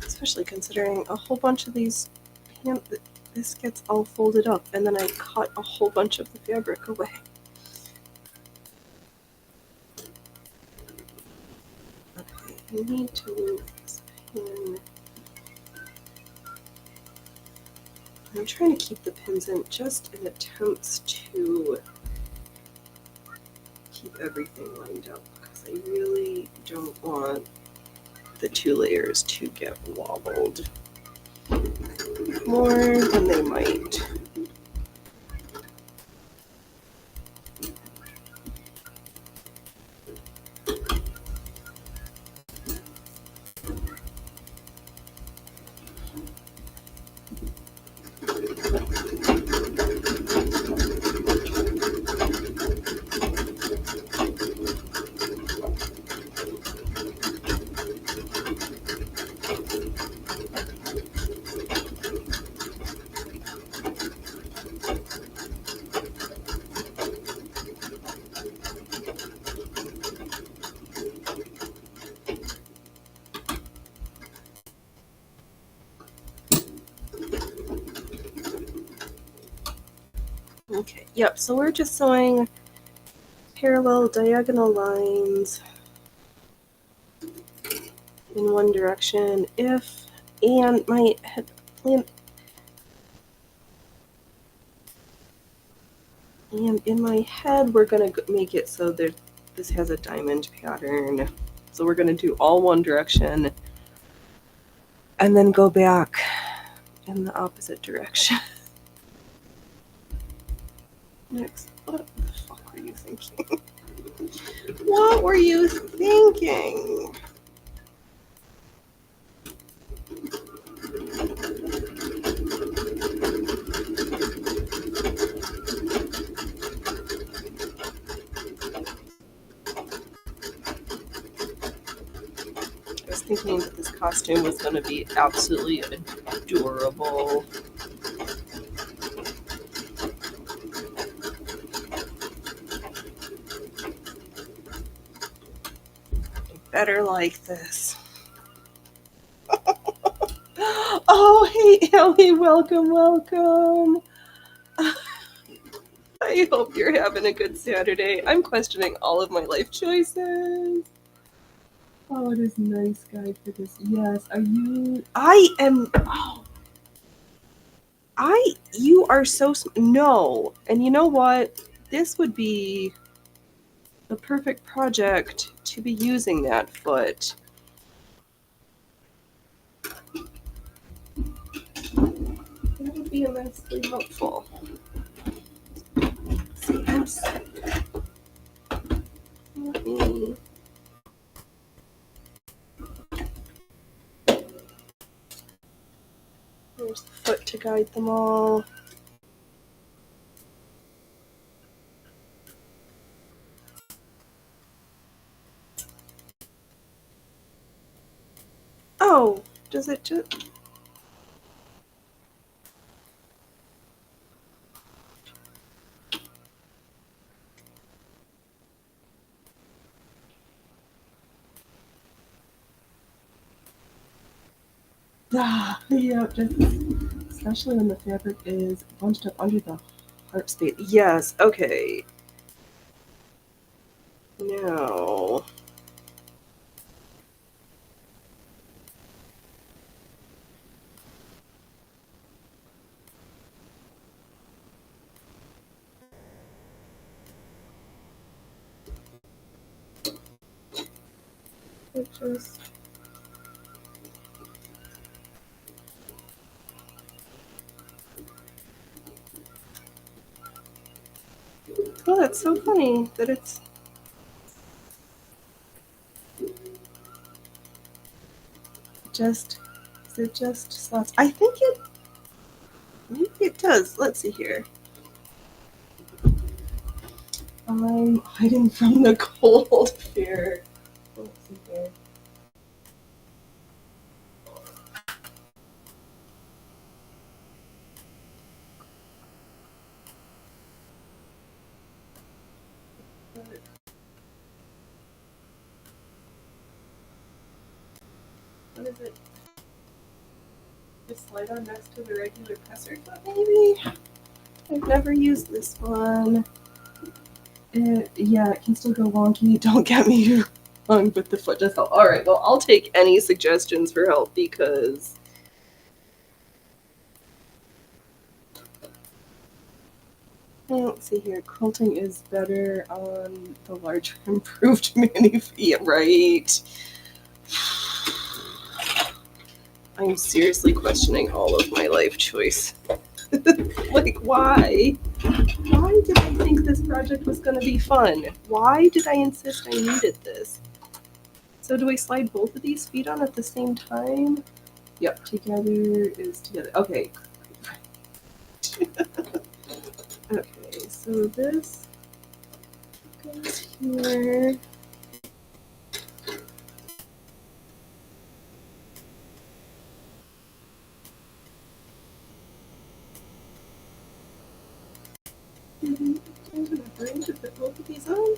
Especially considering a whole bunch of these, this gets all folded up and then I cut a whole bunch of the fabric away. Okay, I need to move this pin. I'm trying to keep the pins in just in attempts to keep everything lined up because I really don't want the two layers to get wobbled more than they might. Okay, yep, so we're just sewing parallel diagonal lines in one direction if, and my head plan, and in my head we're gonna make it so that this has a diamond pattern. So we're gonna do all one direction and then go back in the opposite direction. Next, what the fuck were you thinking? What were you thinking? I was thinking that this costume was going to be absolutely adorable. Better like this. Oh, hey, Ellie, welcome, welcome. I hope you're having a good Saturday. I'm questioning all of my life choices. Oh, it is nice, guy, for this. Yes, are you? I am. Oh, you are so. No. And you know what? This would be the perfect project to be using that foot. That would be immensely helpful. See, let me. There's the foot to guide them all. Oh, does it just. Ah, yeah, just especially when the fabric is bunched up under the heart space. Yes, okay. Now. It just. Oh, that's so funny that it's. Just. Is it just slots? I think it. Maybe it does. Let's see here. I'm hiding from the cold here. Let's see here. What is it? Just slide on next to the regular presser foot, maybe? I've never used this one. Yeah, it can still go wonky. Don't get me wrong, but the foot does help. Alright, well, I'll take any suggestions for help because. Let's see here. Quilting is better on the larger improved minifee, right? I'm seriously questioning all of my life choice. Like, why? Why did I think this project was going to be fun? Why did I insist I needed this? So do I slide both of these feet on at the same time? Yep, together is together. Okay. Okay, so this goes here. I'm going to put both of these on.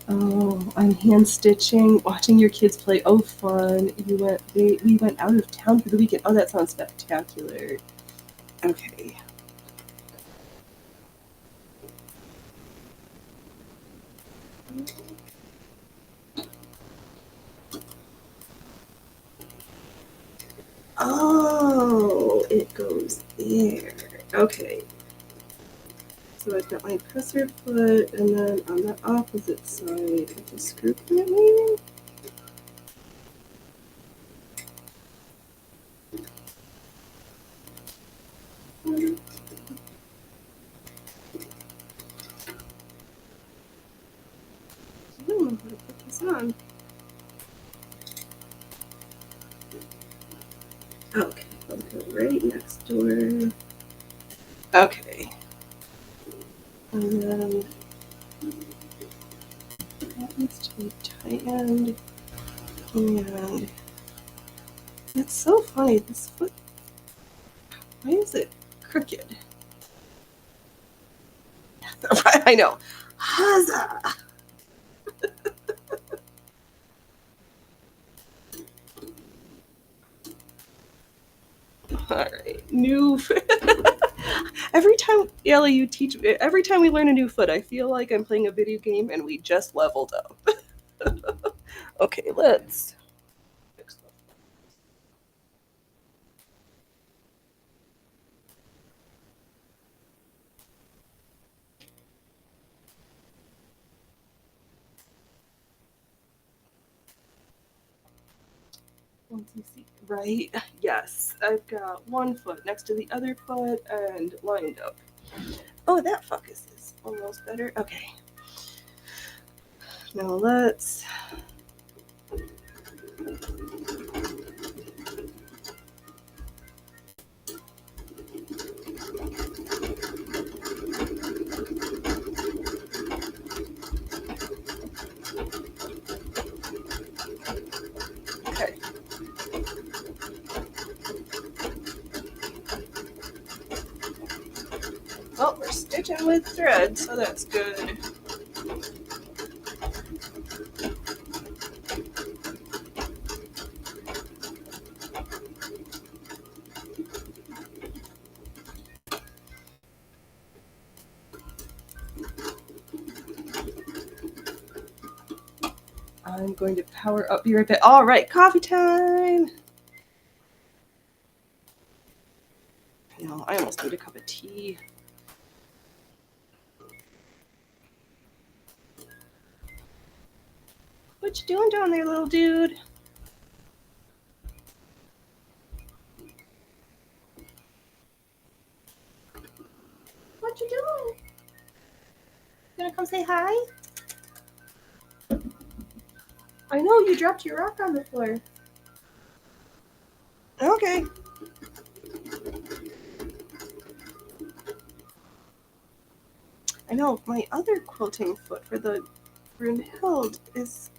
Oh, I'm hand stitching, watching your kids play. Oh, fun! We went out of town for the weekend. Oh, that sounds spectacular. Okay. Oh, it goes there. Okay. So I've got my presser foot, and then on the opposite side of the screw plant, maybe? I don't know how to put this on. Okay, I'll go right next door. Okay. And then that needs to be tightened. And it's so funny, this foot, why is it crooked? I know. Huzzah! Alright, new every time, Ellie, you teach me, every time we learn a new foot, I feel like I'm playing a video game and we just leveled up. Okay, let's fix the once you see right. Yes, I've got one foot next to the other foot and lined up. Oh, that focus is almost better. Okay. Now let's okay. Well, we're stitching with thread, so that's good. I'm going to power up here a bit. All right, coffee time. No, I almost need a cup of tea. What you doing down there, little dude? What you doing? Gonna come say hi? I know you dropped your rock on the floor. Okay. I know my other quilting foot for the Brunhild is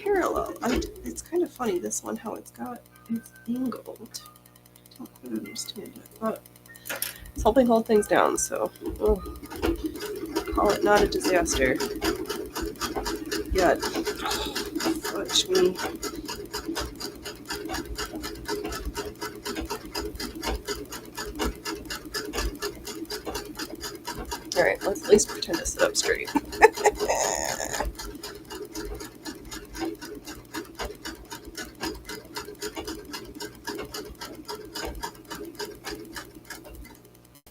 parallel. It's kind of funny this one how it's angled. I don't quite understand it, but it's helping hold things down. So call it not a disaster yet. Fudge me. Alright, let's at least pretend to sit up straight.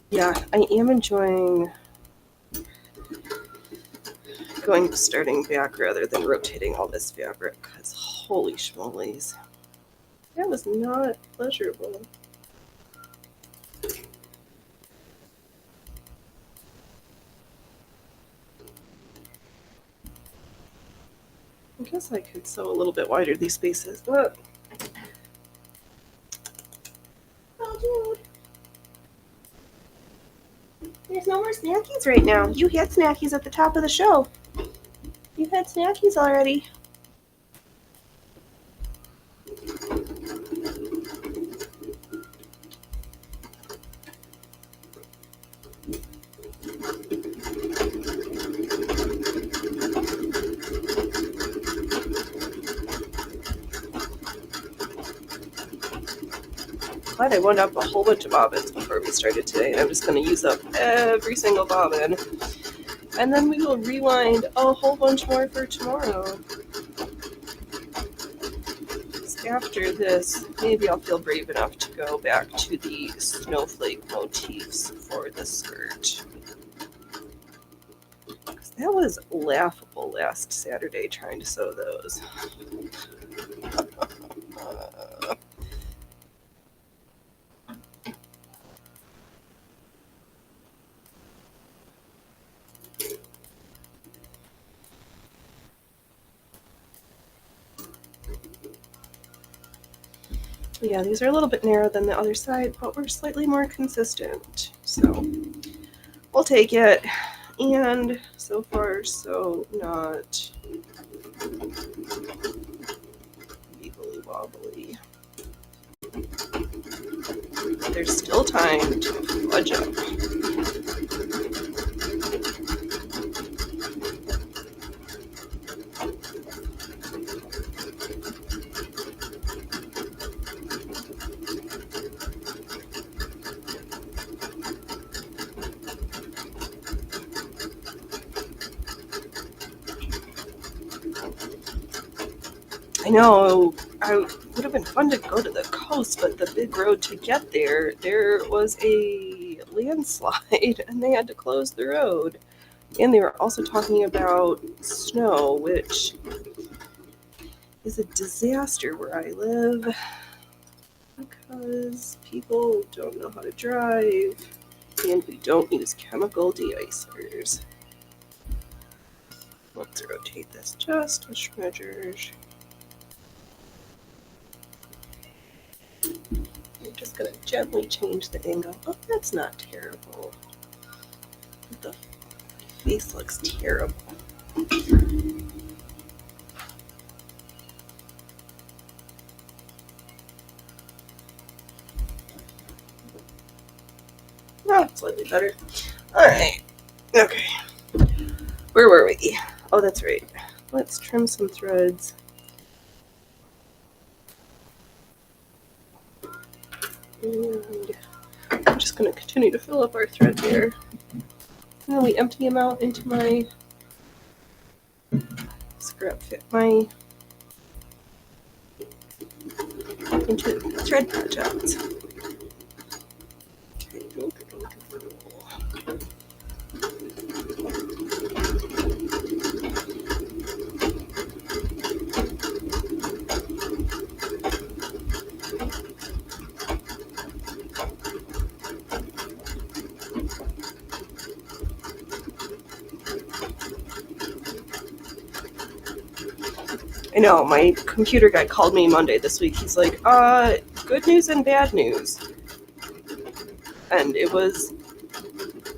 Yeah, I am enjoying starting back rather than rotating all this fabric, because holy schmolies. That was not pleasurable. I guess I could sew a little bit wider these spaces, but oh, dude. There's no more snackies right now. You had snackies at the top of the show. You had snackies already. Glad I wound up a whole bunch of bobbins before we started today, and I'm just going to use up every single bobbin. And then we will rewind a whole bunch more for tomorrow. After this, maybe I'll feel brave enough to go back to the snowflake motifs for the skirt. That was laughable last Saturday trying to sew those. Yeah, these are a little bit narrow than the other side, but we're slightly more consistent. So we'll take it. And so far, so not wibbly wobbly. There's still time to fudge up. I know, I would have been fun to go to the coast, but the big road to get there was a landslide and they had to close the road. And they were also talking about snow, which is a disaster where I live because people don't know how to drive and we don't use chemical deicers. Let's rotate this just a smidge. I'm just going to gently change the angle. Oh, that's not terrible. The face looks terrible. Oh, slightly better. Alright. Okay. Where were we? Oh, that's right. Let's trim some threads. And I'm just going to continue to fill up our thread here. And then we empty them out into my into thread projects. I know, my computer guy called me Monday this week. He's like, good news and bad news. And it was,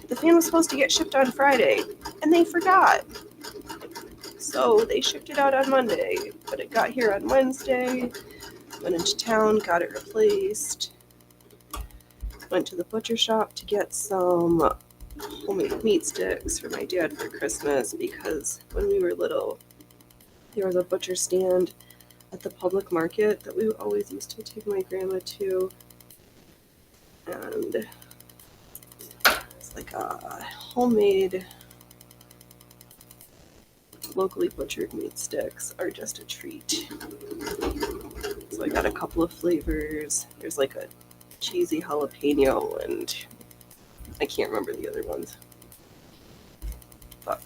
the fan was supposed to get shipped on Friday, and they forgot. So they shipped it out on Monday, but it got here on Wednesday. Went into town, got it replaced. Went to the butcher shop to get some homemade meat sticks for my dad for Christmas because when we were little, there was a butcher stand at the public market that we always used to take my grandma to. And it's like a homemade, locally butchered meat sticks are just a treat. So I got a couple of flavors. There's like a cheesy jalapeno and I can't remember the other ones. But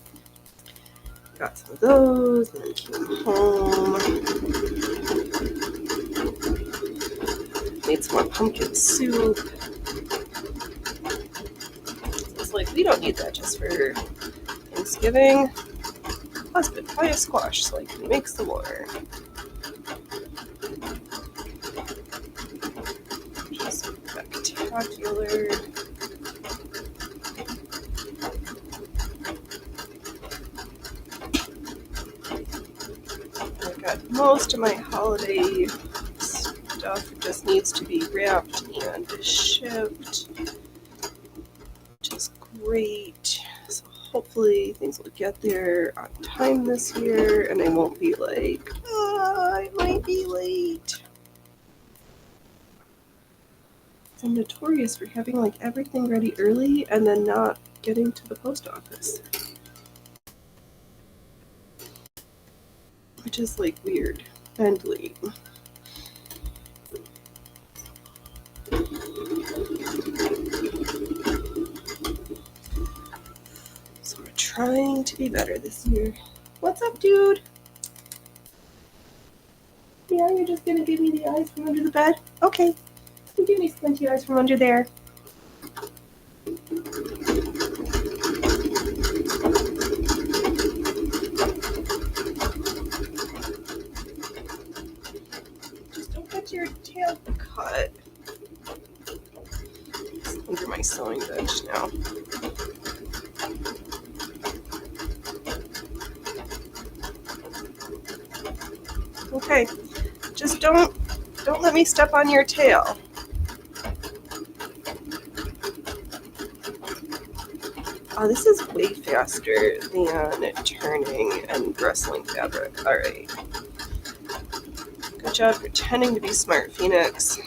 got some of those and then came home. Made some more pumpkin soup. It's like, we don't need that just for Thanksgiving. Husband, buy a squash so I can make some more. Just spectacular. I've got most of my holiday stuff just needs to be wrapped and shipped, which is great. So hopefully things will get there on time this year and I won't be like, I might be late. I'm notorious for having like everything ready early and then not getting to the post office. Which is like weird and late. So we're trying to be better this year. What's up, dude? Yeah, you're just gonna give me the eyes from under the bed? Okay. You give me squinty eyes from under there. Just don't get your tail cut. It's under my sewing bench now. Okay. Just don't let me step on your tail. Oh, this is way faster than turning and wrestling fabric. All right. Good job pretending to be smart, Phoenix.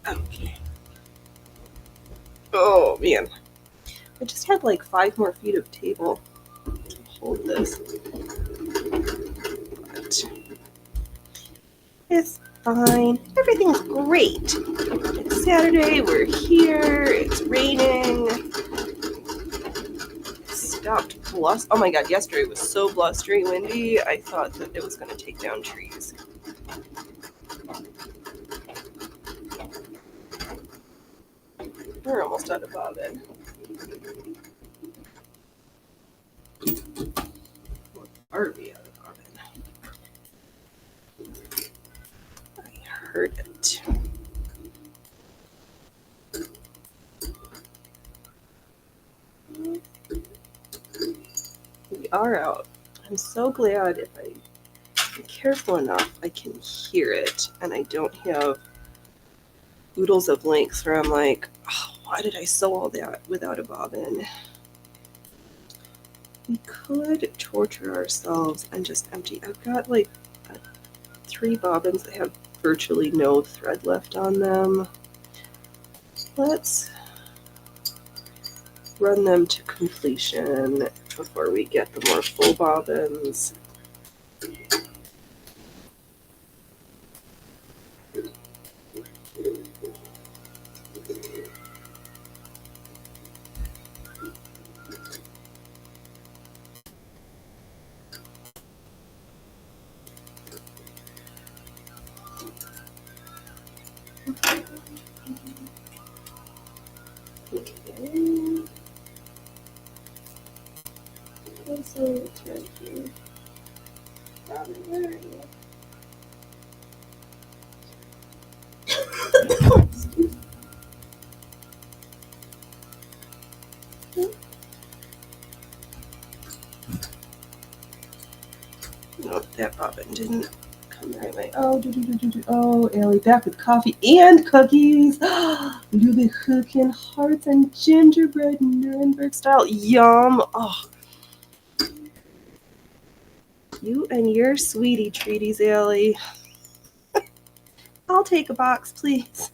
Okay. Oh, man. I just had like 5 more feet of table to hold this. But it's fine. Everything's great. It's Saturday. We're here. It's raining. It stopped Oh my god, yesterday was so blustery windy. I thought that it was going to take down trees. We're almost out of bobbin. Are we out of bobbin? I heard it. We are out. I'm so glad if I'm careful enough, I can hear it and I don't have oodles of length where I'm like, oh, why did I sew all that without a bobbin? We could torture ourselves and just empty. I've got like 3 bobbins that have virtually no thread left on them. Let's run them to completion before we get the more full bobbins. Okay. So it's right here. Robin, where are you? Excuse me. Nope, that bobbin didn't come the right way. Oh, oh, Allie, back with coffee and cookies. Lübeck hearts and gingerbread Nuremberg style. Yum. Oh. You and your sweetie treaties, Allie. I'll take a box, please.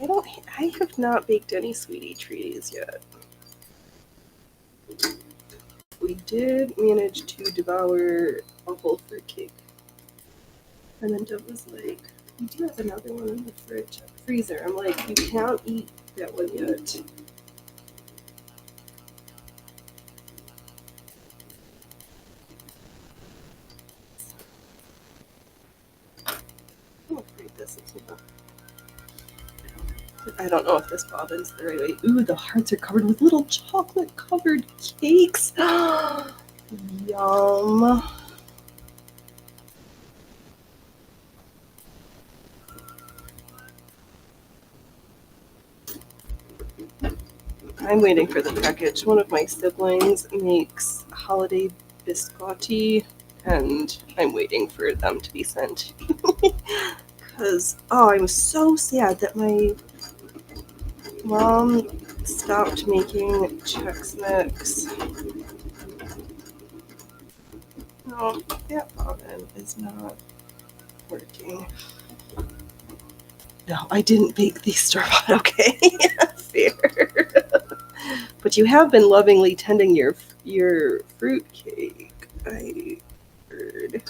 I have not baked any sweetie treaties yet. We did manage to devour a whole fruit cake. And then Dove was like, you do have another one in the freezer. I'm like, you can't eat that one yet. I'm afraid this is not. I don't know if this bobbin's the right way. Ooh, the hearts are covered with little chocolate-covered cakes. Yum. I'm waiting for the package. One of my siblings makes holiday biscotti, and I'm waiting for them to be sent. Because, I'm so sad that my mom stopped making Chex Mix. No, that oven is not working. No, I didn't bake these store-bought, okay? Fair. But you have been lovingly tending your fruit cake, I heard.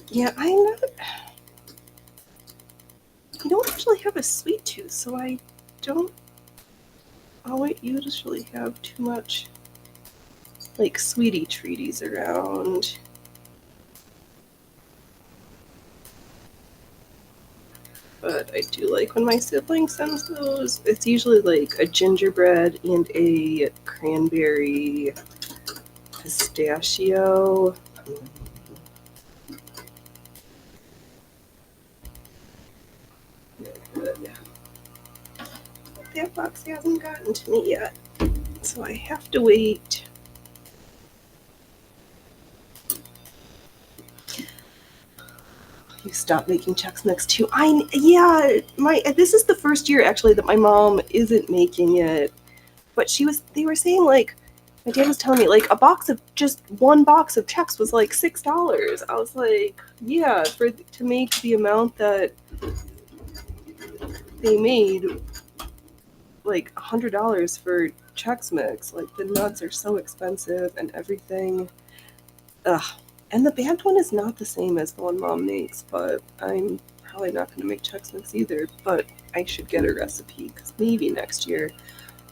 Yeah, I'm not. I don't actually have a sweet tooth, so I don't usually have too much like sweetie treaties around. But I do like when my sibling sends those. It's usually like a gingerbread and a cranberry pistachio. Good. That box hasn't gotten to me yet, so I have to wait. You stop making Chex Mix too. This is the first year actually that my mom isn't making it. But they were saying like my dad was telling me like one box of Chex was like $6. I was like, yeah, to make the amount that they made, like $100 for Chex Mix. Like the nuts are so expensive and everything. Ugh. And the band one is not the same as the one mom makes, but I'm probably not going to make Chex Mix either. But I should get a recipe because maybe next year.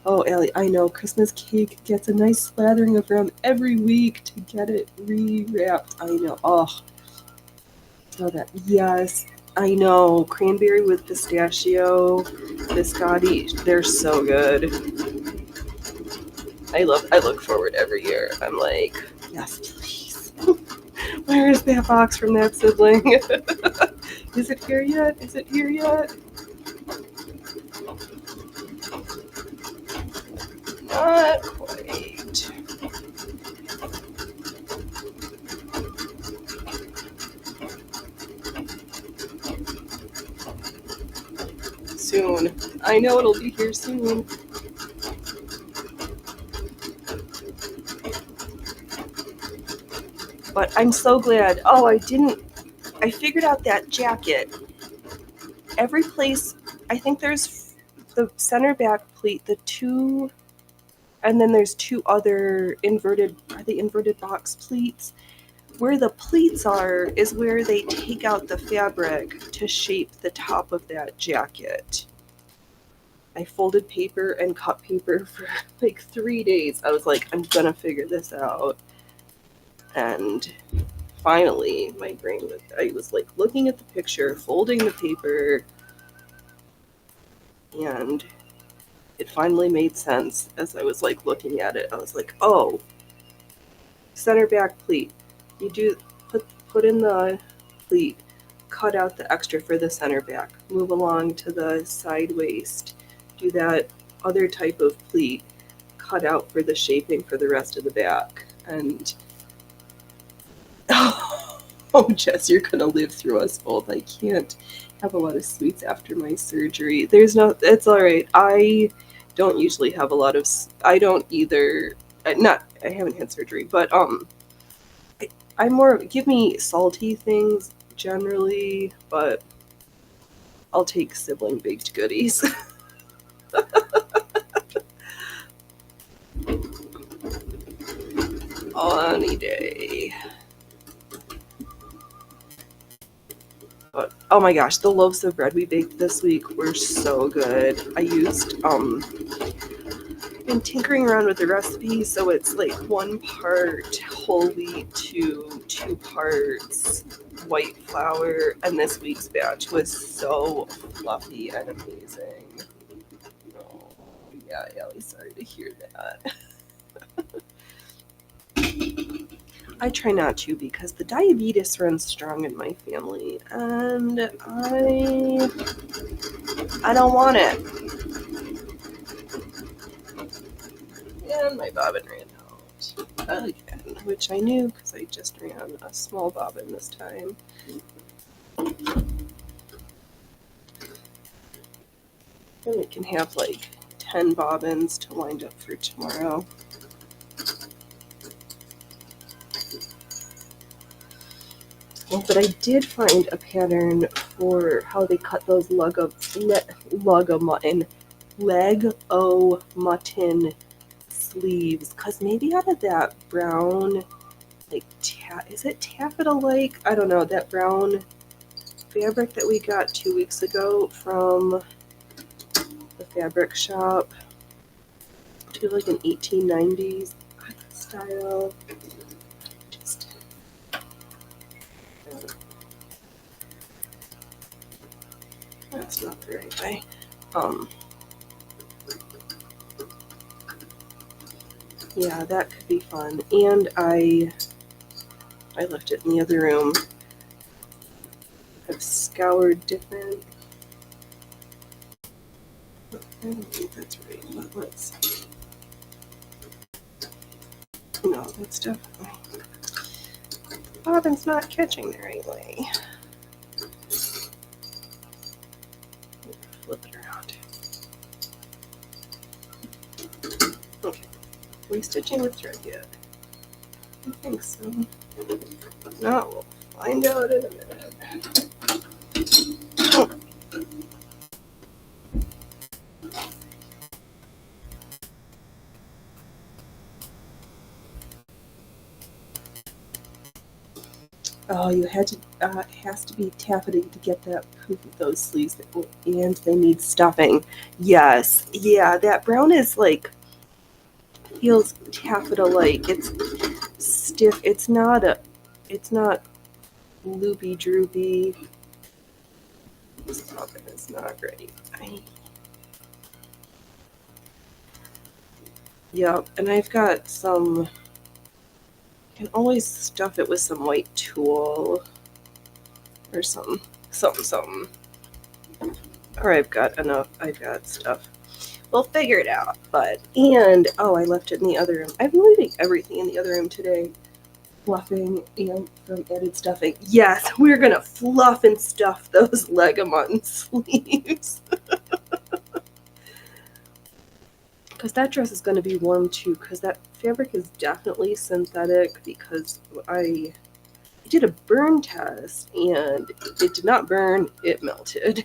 Oh, Ellie, I know Christmas cake gets a nice slathering of rum every week to get it re-wrapped. I know. Oh, that. Yes, I know. Cranberry with pistachio, biscotti. They're so good. I look forward every year. I'm like, yes, please. Where is that box from that sibling? Is it here yet? Is it here yet? Not quite. Soon. I know it'll be here soon. But I'm so glad. Oh, I figured out that jacket. Every place, I think there's the center back pleat, the two, and then there's two other inverted box pleats. Where the pleats are is where they take out the fabric to shape the top of that jacket. I folded paper and cut paper for like 3 days. I was like, I'm gonna figure this out. And finally, I was like looking at the picture, folding the paper, and it finally made sense as I was like looking at it. I was like, oh, center back pleat. You do put in the pleat, cut out the extra for the center back, move along to the side waist, do that other type of pleat, cut out for the shaping for the rest of the back. And oh, Jess, you're gonna live through us both. I can't have a lot of sweets after my surgery. It's all right. I don't usually have a lot of. I don't either. Not. I haven't had surgery, but I'm more. Give me salty things generally, but I'll take sibling baked goodies. Any day. But oh my gosh, the loaves of bread we baked this week were so good. I used been tinkering around with the recipe, so it's like 1 part whole wheat to 2 parts white flour, and this week's batch was so fluffy and amazing. Oh, yeah, Ellie, sorry to hear that. I try not to because the diabetes runs strong in my family, and I don't want it. And my bobbin ran out again, which I knew because I just ran a small bobbin this time. And we can have like 10 bobbins to wind up for tomorrow. Well, but I did find a pattern for how they cut those Lego mutton sleeves, because maybe out of that brown, like, is it taffeta-like? I don't know, that brown fabric that we got 2 weeks ago from the fabric shop. Do like an 1890s style. Just that's not the right way. Yeah, that could be fun. And I left it in the other room. I've scoured different. I don't think that's right, but let's see. No, that's definitely. The bobbin's not catching the right way. Flip it around. Okay. Restitching with thread yet? I think so. No, we'll find out in a minute. Oh, you had to. It has to be taffeta to get that proof of those sleeves, and they need stuffing. Yes, yeah, that brown is like feels taffeta-like. It's stiff. It's not loopy droopy. This bobbin is not ready. Yep, and I've got some. I can always stuff it with some white tulle or something. Or I've got enough. I've got stuff. We'll figure it out. But I left it in the other room. I've been leaving everything in the other room today. Fluffing and from added stuffing. Yes, we're gonna fluff and stuff those Lego mutton sleeves. Because that dress is going to be warm too, because that fabric is definitely synthetic, because I did a burn test and it did not burn, it melted.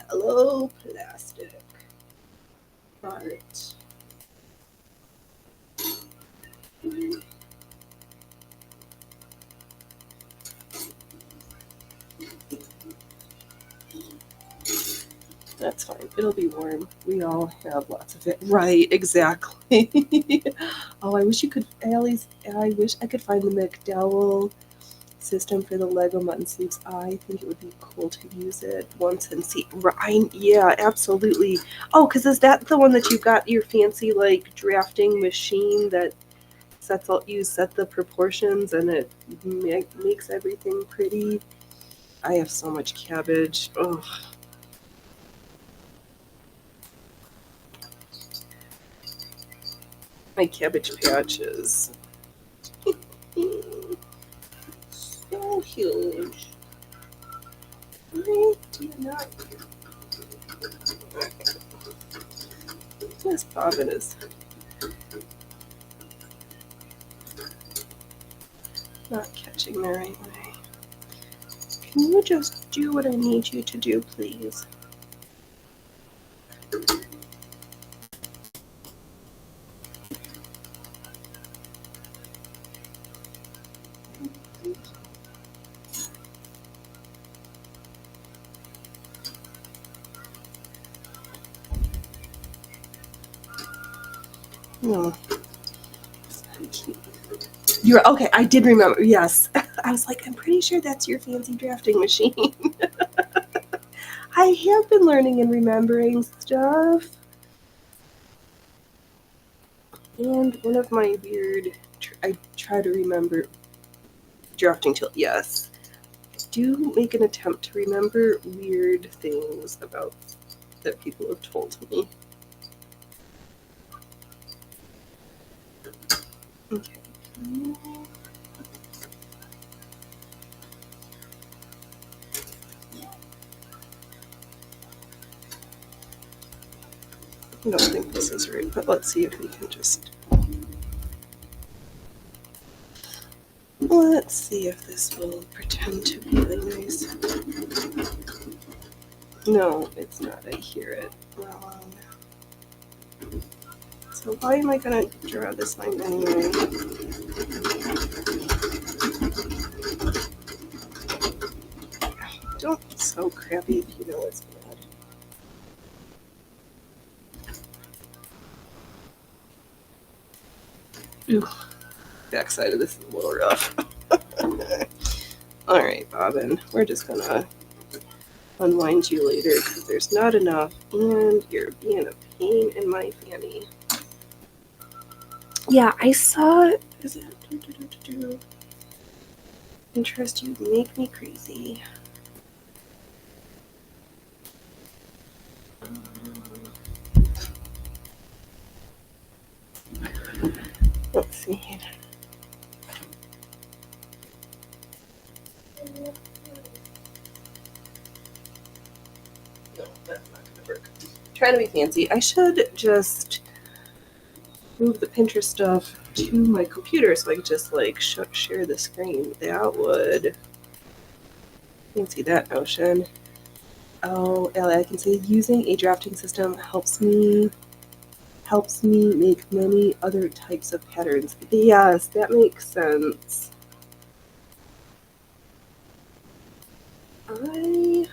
Hello, plastic. But that's fine. It'll be warm. We all have lots of it. Right, exactly. Oh, I wish you could, I wish I could find the McDowell system for the Lego mutton sleeves. I think it would be cool to use it once and see. Right, yeah, absolutely. Oh, because is that the one that you got your fancy, like, drafting machine that you set the proportions and it makes everything pretty? I have so much cabbage. Ugh. My cabbage patches. So huge. Why do you not? This bobbin is not catching the right way. Can you just do what I need you to do, please? No. You're okay. I did remember. Yes. I was like, I'm pretty sure that's your fancy drafting machine. I have been learning and remembering stuff. And one of my weird, I try to remember drafting till, yes. I do make an attempt to remember weird things about that people have told me. Okay. I don't think this is right, but let's see if we can just... Let's see if this will pretend to be really nice. No, it's not. I hear it. Wrong. So why am I going to draw this line anyway? Don't be so crappy if you know it's bad. Ooh, backside of this is a little rough. Alright, Bobbin, we're just gonna unwind you later because there's not enough and you're being a pain in my fanny. Yeah, I saw... Is it... Interest, you make me crazy. Let's see. No, that's not gonna work. Trying to be fancy. I should just move the Pinterest stuff to my computer so I can just like share the screen. That would fancy that notion. Oh, Ellie, I can say using a drafting system helps me make many other types of patterns. Yes, that makes sense. I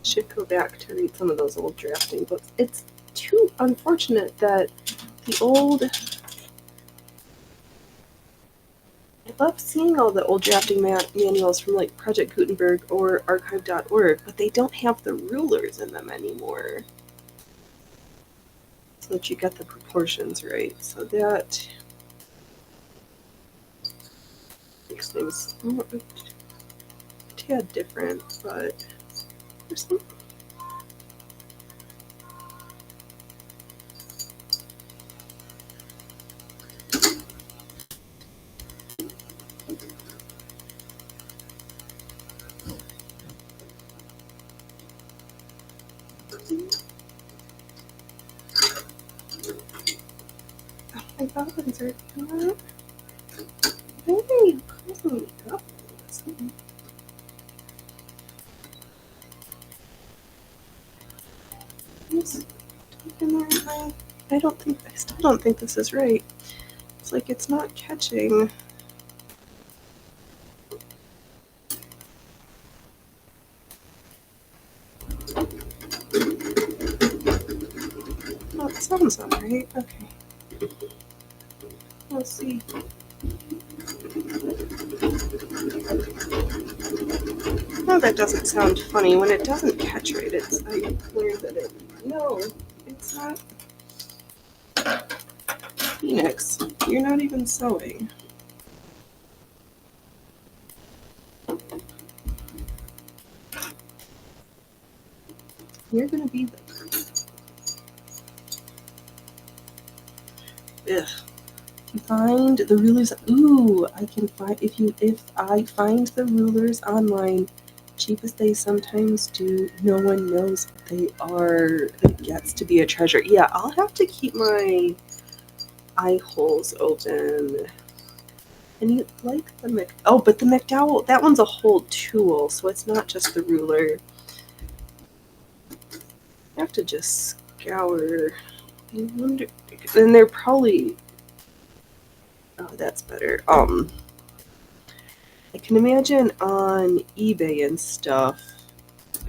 should go back to read some of those old drafting books. It's too unfortunate that the old... I love seeing all the old drafting manuals from like Project Gutenberg or archive.org, but they don't have the rulers in them anymore. So that you get the proportions right. So that makes things a tad different, but there's some... My bobbins are not very closely up. I still don't think this is right. It's like it's not catching. Oh, it sounds alright. Okay. We'll see. No, that doesn't sound funny. When it doesn't catch right, it's... I learned that it... No, it's not... Phoenix, you're not even sewing. You're gonna be there. Ugh. You find the rulers. Ooh, I can find if I find the rulers online, cheap as they sometimes do, no one knows what they are. It gets to be a treasure. Yeah, I'll have to keep my eye holes open. And you like the oh, but the McDowell, that one's a whole tool, so it's not just the ruler. I have to just scour. I wonder, and they're probably... Oh, that's better. I can imagine on eBay and stuff,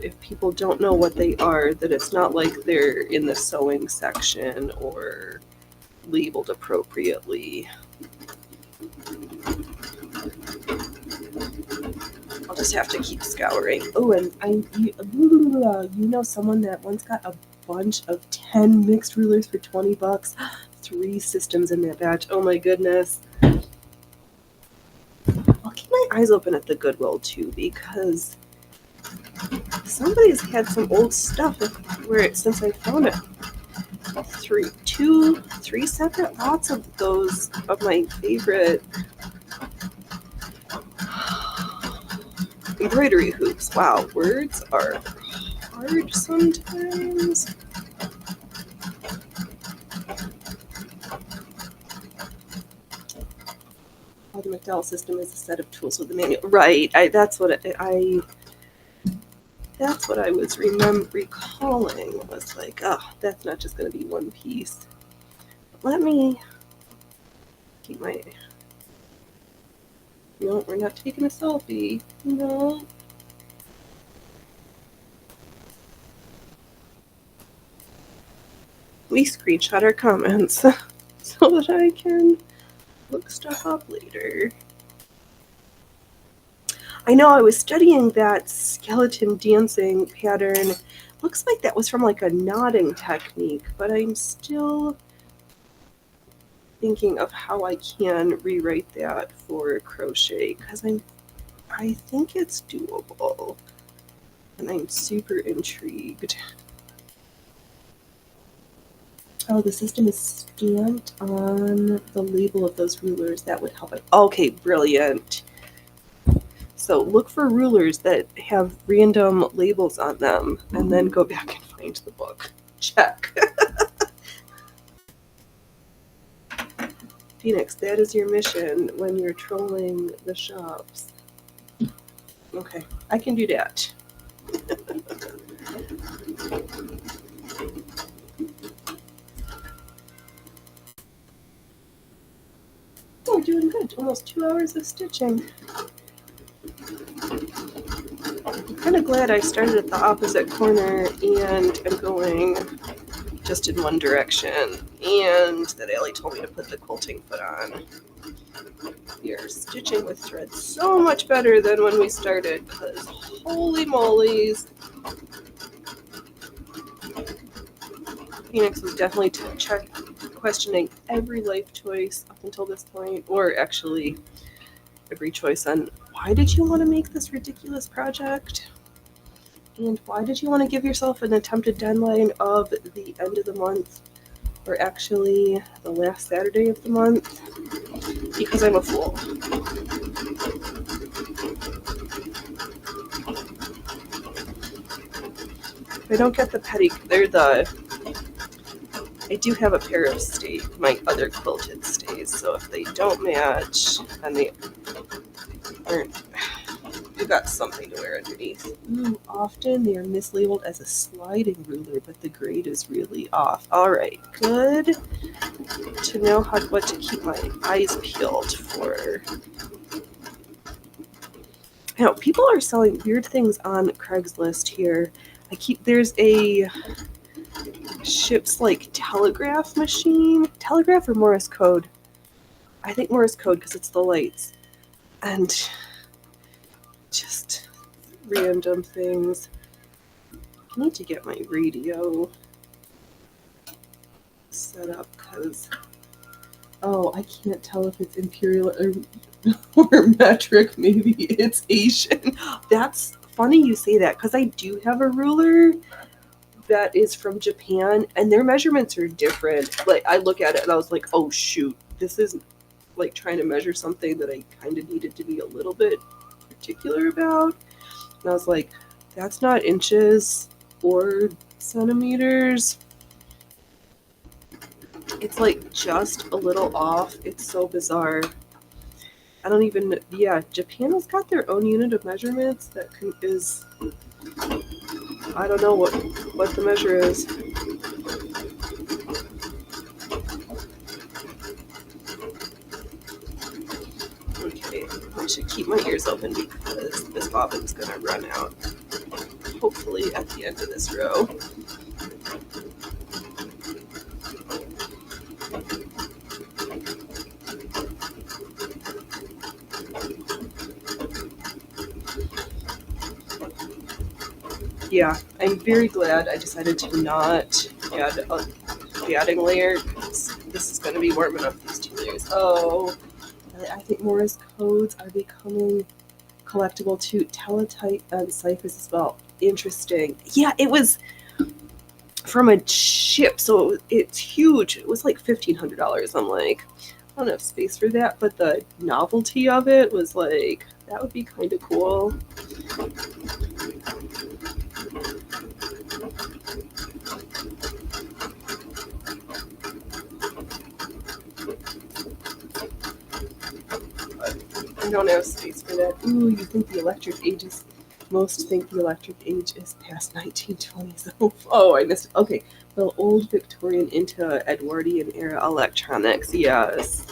if people don't know what they are, that it's not like they're in the sewing section or labeled appropriately. I'll just have to keep scouring. Oh, and you know someone that once got a bunch of 10 mixed rulers for $20? 3 systems in that batch. Oh my goodness. I'll keep my eyes open at the Goodwill too, because somebody's had some old stuff since I found it. 3 separate lots of those of my favorite embroidery hoops. Wow, words are hard sometimes. The McDowell system is a set of tools with a manual. Right. That's what I was recalling. Was like, oh, that's not just going to be one piece. Let me keep my. No, we're not taking a selfie. No. We screenshot our comments so that I can look stuff up later. I know I was studying that skeleton dancing pattern. Looks like that was from like a knotting technique, but I'm still thinking of how I can rewrite that for crochet, because I think it's doable, and I'm super intrigued. Oh, the system is stamped on the label of those rulers. That would help it. Okay, brilliant. So look for rulers that have random labels on them, and then go back and find the book. Check. Phoenix, that is your mission when you're trolling the shops. Okay, I can do that. Oh, doing good. Almost 2 hours of stitching. I'm kind of glad I started at the opposite corner and am going just in one direction, and that Allie told me to put the quilting foot on. You're stitching with thread so much better than when we started, because holy moly's. Phoenix was definitely questioning every life choice up until this point, or actually every choice on why did you want to make this ridiculous project, and why did you want to give yourself an attempted deadline of the end of the month, or actually the last Saturday of the month, because I'm a fool. If I don't get the I do have a pair of my other quilted stays, so if they don't match, and they aren't, you got something to wear underneath. Ooh, often they are mislabeled as a sliding ruler, but the grade is really off. All right, good to know what to keep my eyes peeled for. You know, people are selling weird things on Craigslist here. There's a ship's like telegraph machine, telegraph or Morse code. I think Morse code because it's the lights, and just random things. I need to get my radio set up because I can't tell if it's imperial or metric. Maybe it's Asian. That's funny you say that, because I do have a ruler that is from Japan, and their measurements are different. Like, I look at it and I was like, oh shoot, this is like trying to measure something that I kind of needed to be a little bit particular about. And I was like, that's not inches or centimeters. It's like just a little off. It's so bizarre. I don't even, Japan has got their own unit of measurements that is, I don't know what the measure is. Okay, I should keep my ears open because this bobbin's gonna run out, hopefully at the end of this row. Yeah, I'm very glad I decided to not add a batting layer. this is going to be warm enough these 2 years. Oh, I think Morse codes are becoming collectible too. Teletype and ciphers as well. Interesting. Yeah, it was from a ship, so it's huge. It was like $1,500. I'm like, I don't have space for that, but the novelty of it was like, that would be kind of cool. I don't have space for that. Ooh, you think the electric age is... Most think the electric age is past 1920s. Oh, I missed it. Okay, the old Victorian into Edwardian era electronics. Yes.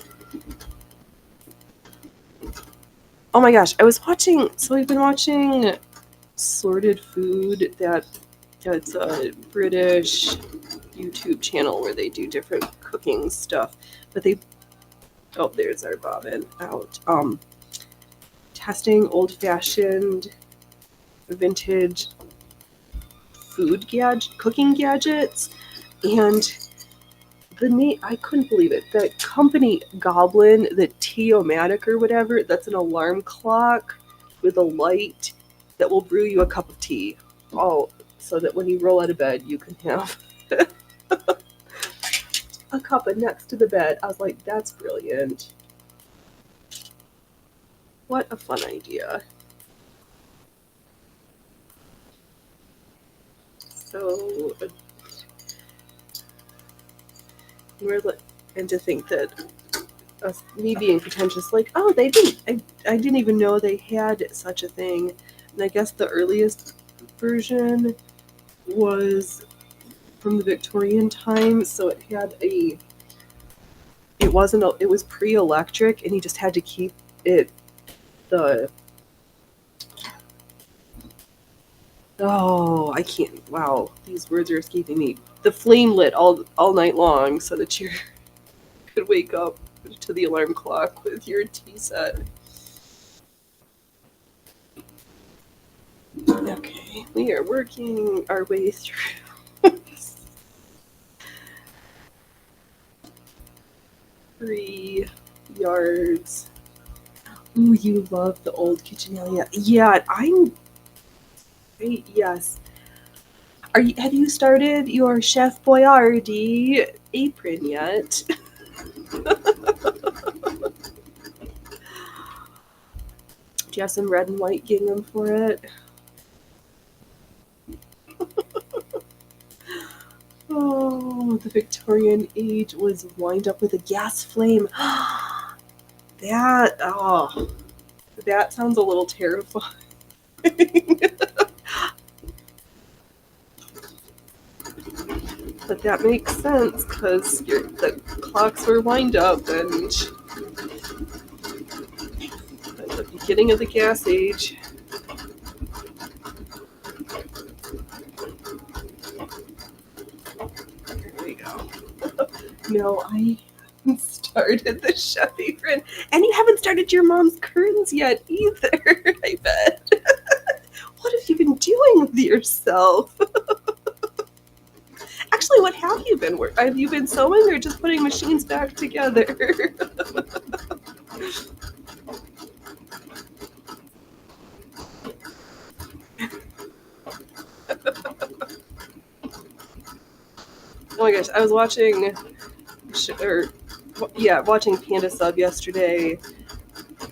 Oh my gosh, I was watching... So we've been watching Sorted Food. That's a British YouTube channel where they do different cooking stuff. But they... Oh, there's our bobbin out. Testing old-fashioned vintage food cooking gadgets, and the name, I couldn't believe it. The company Goblin, the Tea-O-Matic or whatever, that's an alarm clock with a light that will brew you a cup of tea. Oh, so that when you roll out of bed, you can have a cup next to the bed. I was like, that's brilliant. What a fun idea. So, and to think that me being pretentious, like, oh, they didn't, I didn't even know they had such a thing. And I guess the earliest version was from the Victorian time, so it had it was pre-electric, and you just had to keep it, I can't, wow, these words are escaping me. The flame lit all night long so that you could wake up to the alarm clock with your tea set. Okay, we are working our way through 3 yards. Ooh, you love the old Kitchenalia. Yeah, yes. Have you started your Chef Boyardee apron yet? Do you have some red and white gingham for it? Oh, the Victorian age was wind up with a gas flame. That sounds a little terrifying. But that makes sense because the clocks were wind up and at the beginning of the gas age. There we go. No, I haven't started the chef apron, and you haven't started your mom's curtains yet either. I bet. What have you been doing with yourself? Actually, what have you been working? Have you been sewing or just putting machines back together? Oh my gosh, I was watching Panda Sub yesterday.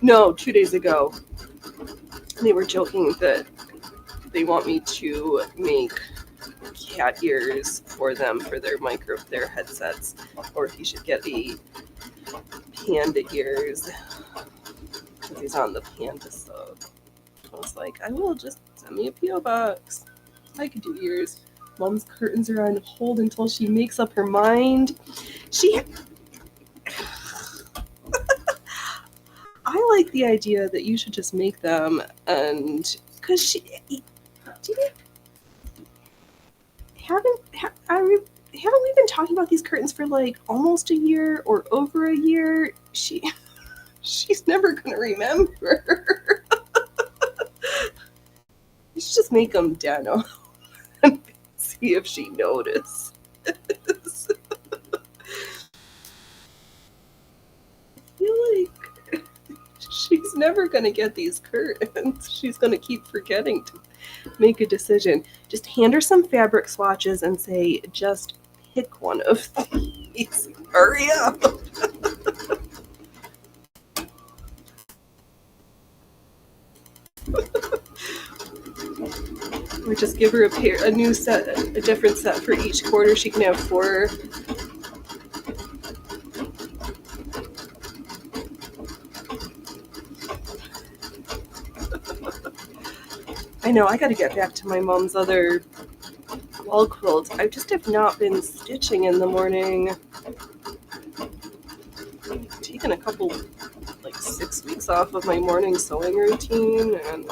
No, 2 days ago. And they were joking that they want me to make cat ears for them for their headsets, or if you should get a panda ears because he's on the Panda Sub. I was like, I will, just send me a PO box. I could do ears. Mom's curtains are on hold until she makes up her mind. I like the idea that you should just make them, and because haven't we been talking about these curtains for like almost a year or over a year? She's never gonna remember. You should just make them denim and see if she notices. She's never going to get these curtains. She's going to keep forgetting to make a decision. Just hand her some fabric swatches and say, just pick one of these. Hurry up. Or just give her a new set, a different set for each quarter. She can have 4. I know, I gotta get back to my mom's other wall quilts. I just have not been stitching in the morning. I've taken a couple, 6 weeks off of my morning sewing routine, and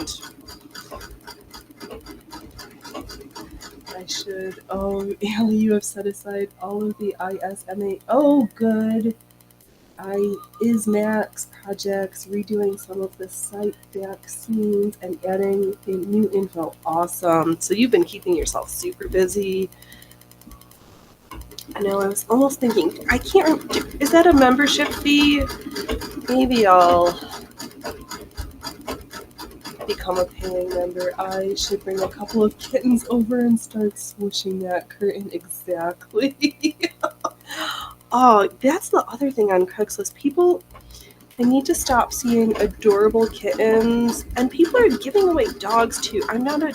I should. Oh, Allie, you have set aside all of the ISMA. Oh, good. ISMAX projects, redoing some of the site vaccines, and adding new info. Awesome. So you've been keeping yourself super busy. I know, I was almost thinking, I can't remember, is that a membership fee? Maybe I'll become a paying member. I should bring a couple of kittens over and start swooshing that curtain exactly. Oh, that's the other thing on Craigslist. People, I need to stop seeing adorable kittens, and people are giving away dogs too. I've never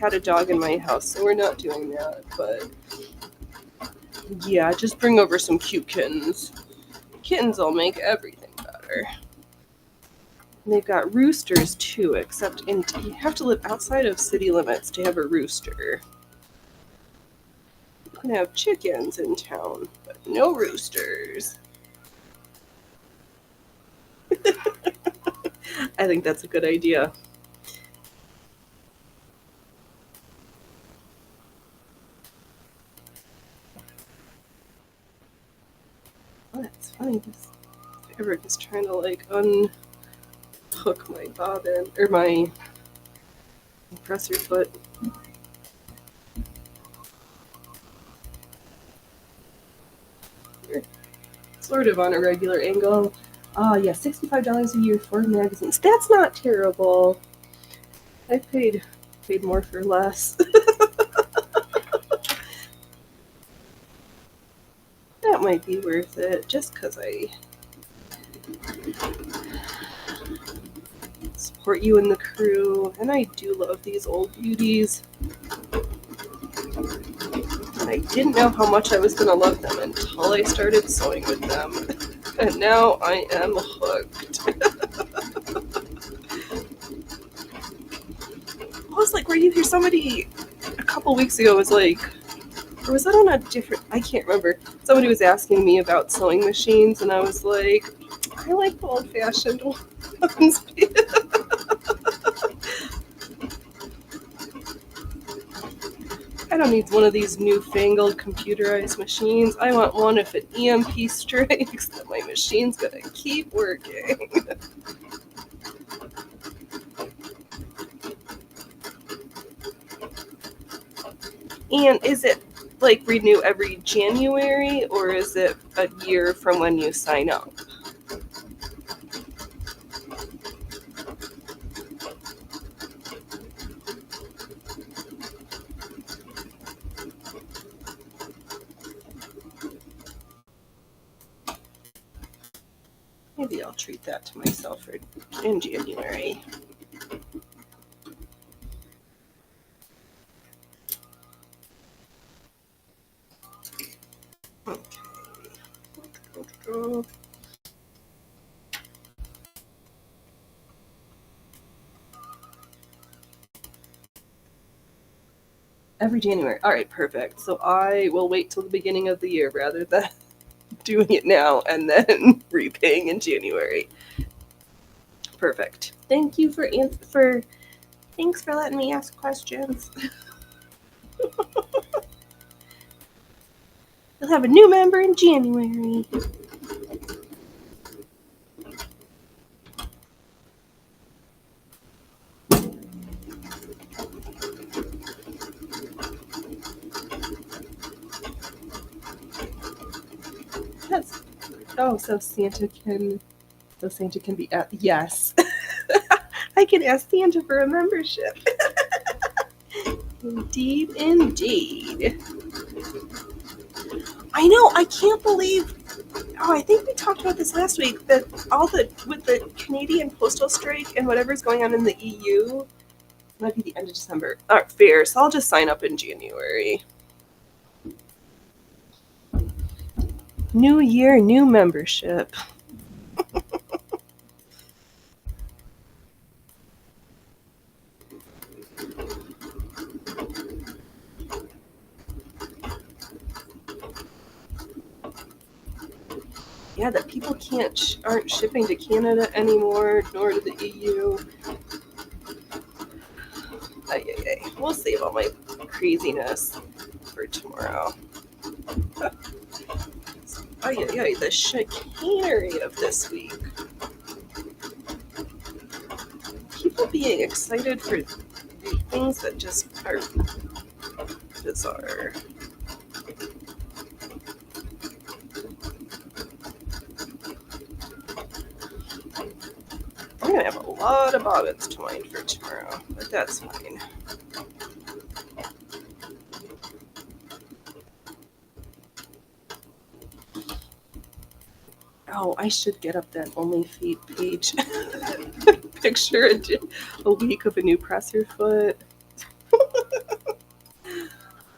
had a dog in my house, so we're not doing that, but yeah, just bring over some cute kittens. Kittens will make everything better. And they've got roosters too, except you have to live outside of city limits to have a rooster. You can have chickens in town, but no roosters. I think that's a good idea. Oh, that's funny. This fabric is trying to unhook my bobbin or my presser foot. Sort of on a regular angle. Yeah, $65 a year for magazines. That's not terrible. I've paid more for less. That might be worth it, just because I support you and the crew, and I do love these old beauties. And I didn't know how much I was going to love them until I started sewing with them. And now I am hooked. I was like, were you here? Somebody a couple weeks ago was like, or was that on a different, I can't remember. Somebody was asking me about sewing machines, and I was like, I like the old-fashioned ones. I don't need one of these newfangled computerized machines. I want one if an EMP strikes that my machine's gonna keep working. And is it renew every January, or is it a year from when you sign up? Maybe I'll treat that to myself in January. Okay. Every January. All right, perfect. So I will wait till the beginning of the year rather than doing it now and then repaying in January. Perfect. Thank you thanks for letting me ask questions. We'll have a new member in January. So Santa can So Santa can be at yes. I can ask Santa for a membership. Indeed, indeed. I know, I can't believe. Oh, I think we talked about this last week, that with the Canadian postal strike and whatever's going on in the EU, it might be the end of December. Fair, so I'll just sign up in January. New year, new membership. Yeah, that people aren't shipping to Canada anymore, nor to the EU. Ay. We'll save all my craziness for tomorrow. Ay, the chicanery of this week. People being excited for things that just are bizarre. I'm gonna have a lot of bobbins to wind for tomorrow, but that's fine. Oh, I should get up that OnlyFeet page. Picture a week of a new presser foot.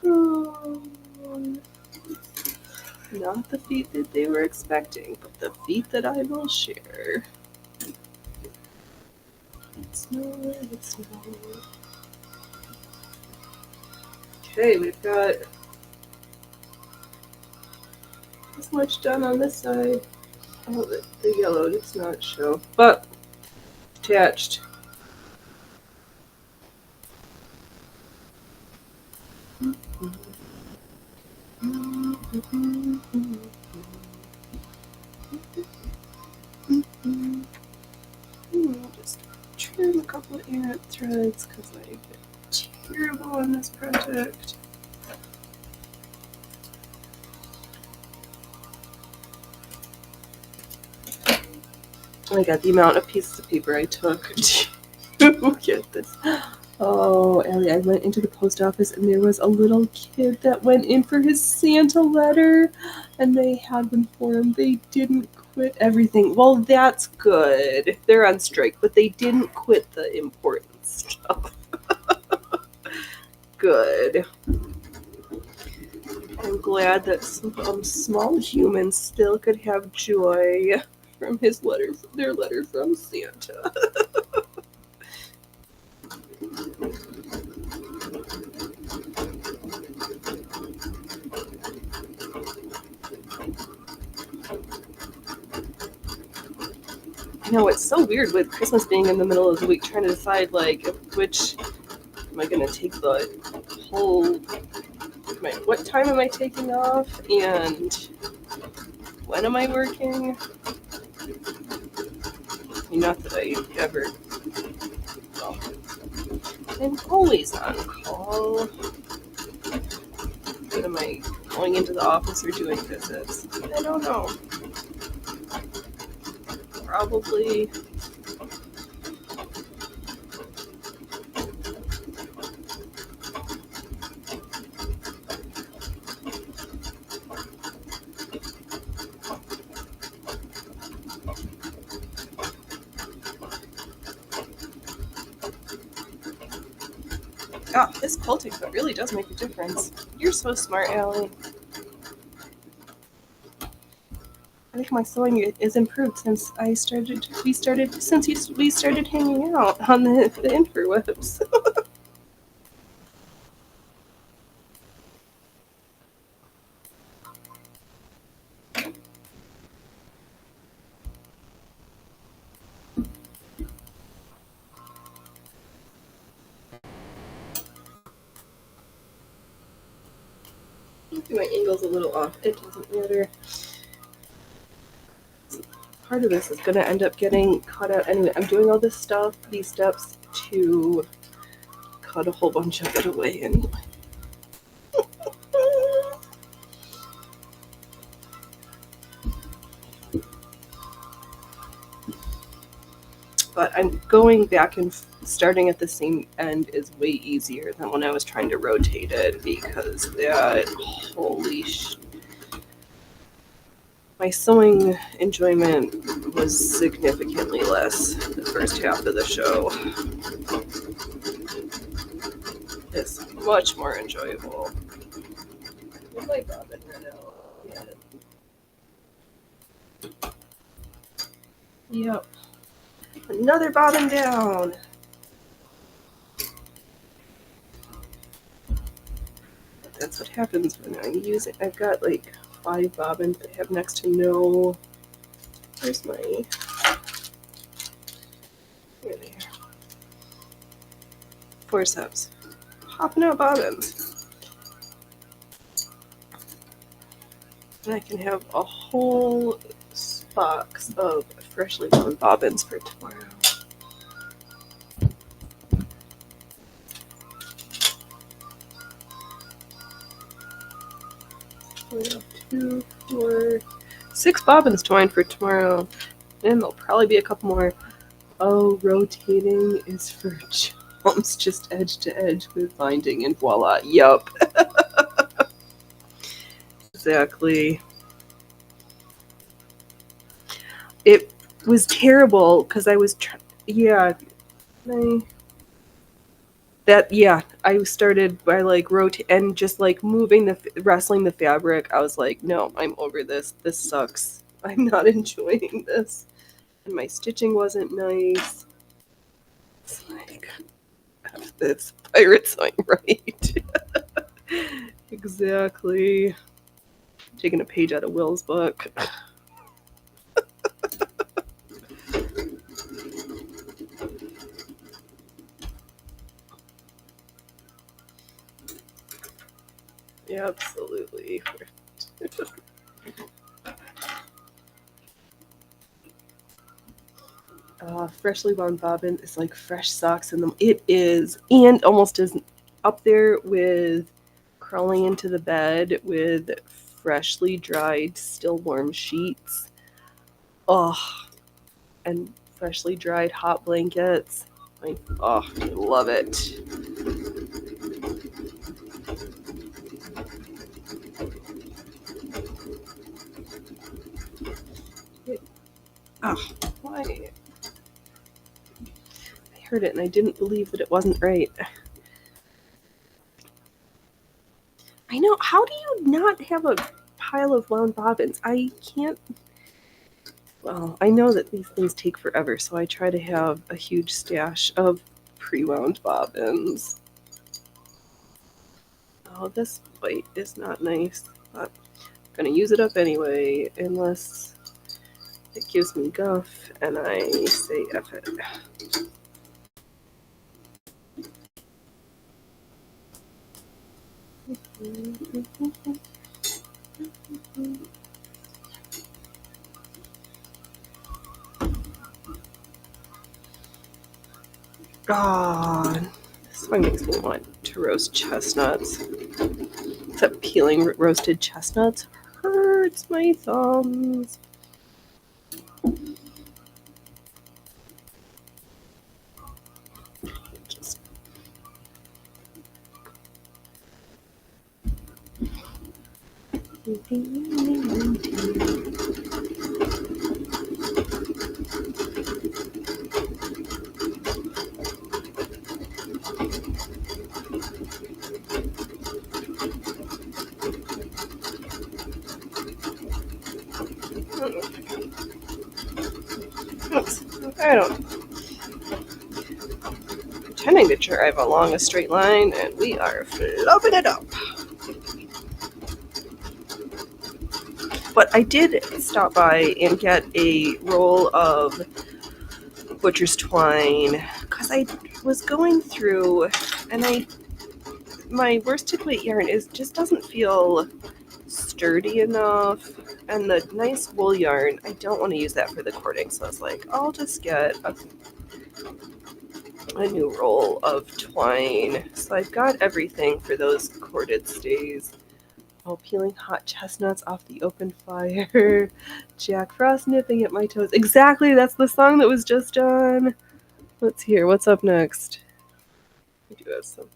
Oh, not the feet that they were expecting, but the feet that I will share. It's not. Okay, we've got this much done on this side. Oh, the yellow does not show, but attached. Just trim a couple of errant threads because I've been terrible on this project. Oh my god, the amount of pieces of paper I took to get this. Oh, Ellie, I went into the post office and there was a little kid that went in for his Santa letter and they had one for him. They didn't quit everything. Well, that's good. They're on strike, but they didn't quit the important stuff. Good. I'm glad that some small humans still could have joy from their letter from Santa. I know, it's so weird with Christmas being in the middle of the week, trying to decide, like, which am I going to take the whole, what time am I taking off, and when am I working? I mean, not that I ever, well, I'm always on call. But am I going into the office or doing visits? I don't know. Probably. Ah, this quilting foot really does make a difference. You're so smart, Allie. I think my sewing is improved since we started hanging out on the interwebs. My angle's a little off. It doesn't matter. Part of this is going to end up getting cut out anyway. I'm doing all these steps to cut a whole bunch of it away anyway. but I'm going back and starting at the same end is way easier than when I was trying to rotate it, because that, holy my sewing enjoyment was significantly less the first half of the show. It's much more enjoyable. What my bobbin ran out? Yeah. Yep. Another bobbin down. That's what happens when I use it. I've got like 5 bobbins that have next to no. Where's my? Here they are. Forceps. Popping out bobbins. And I can have a whole box of freshly wound bobbins for tomorrow. We have 2, 4, 6 bobbins twined for tomorrow. And there'll probably be a couple more. Oh, rotating is for jumps just edge to edge with binding, and voila. Yup. Exactly. It was terrible because I was I started by like rotate and just like wrestling the fabric. I was like, no, I'm over this. This sucks. I'm not enjoying this. And my stitching wasn't nice. It's like, F this, pirate sewing right. Exactly. Taking a page out of Will's book. Yeah, absolutely. Freshly wound bobbin is like fresh socks in them. It is, and almost as up there with crawling into the bed with freshly dried, still warm sheets. Oh, and freshly dried hot blankets. I love it. Why? I heard it and I didn't believe that it wasn't right. I know. How do you not have a pile of wound bobbins? I can't. Well, I know that these things take forever, so I try to have a huge stash of pre-wound bobbins. Oh, this white is not nice, but I'm gonna use it up anyway, unless it gives me guff and I say F it. God, this one makes me want to roast chestnuts. Except peeling roasted chestnuts hurts my thumbs. Just I don't. Pretending to drive along a straight line, and we are flubbing it up. But I did stop by and get a roll of butcher's twine because I was going through, and my worsted weight yarn just doesn't feel sturdy enough, and the nice wool yarn, I don't want to use that for the cording, so I was like, I'll just get a new roll of twine. So I've got everything for those corded stays. Oh, peeling hot chestnuts off the open fire. Jack Frost nipping at my toes. Exactly, that's the song that was just on. Let's hear. What's up next? We do have some.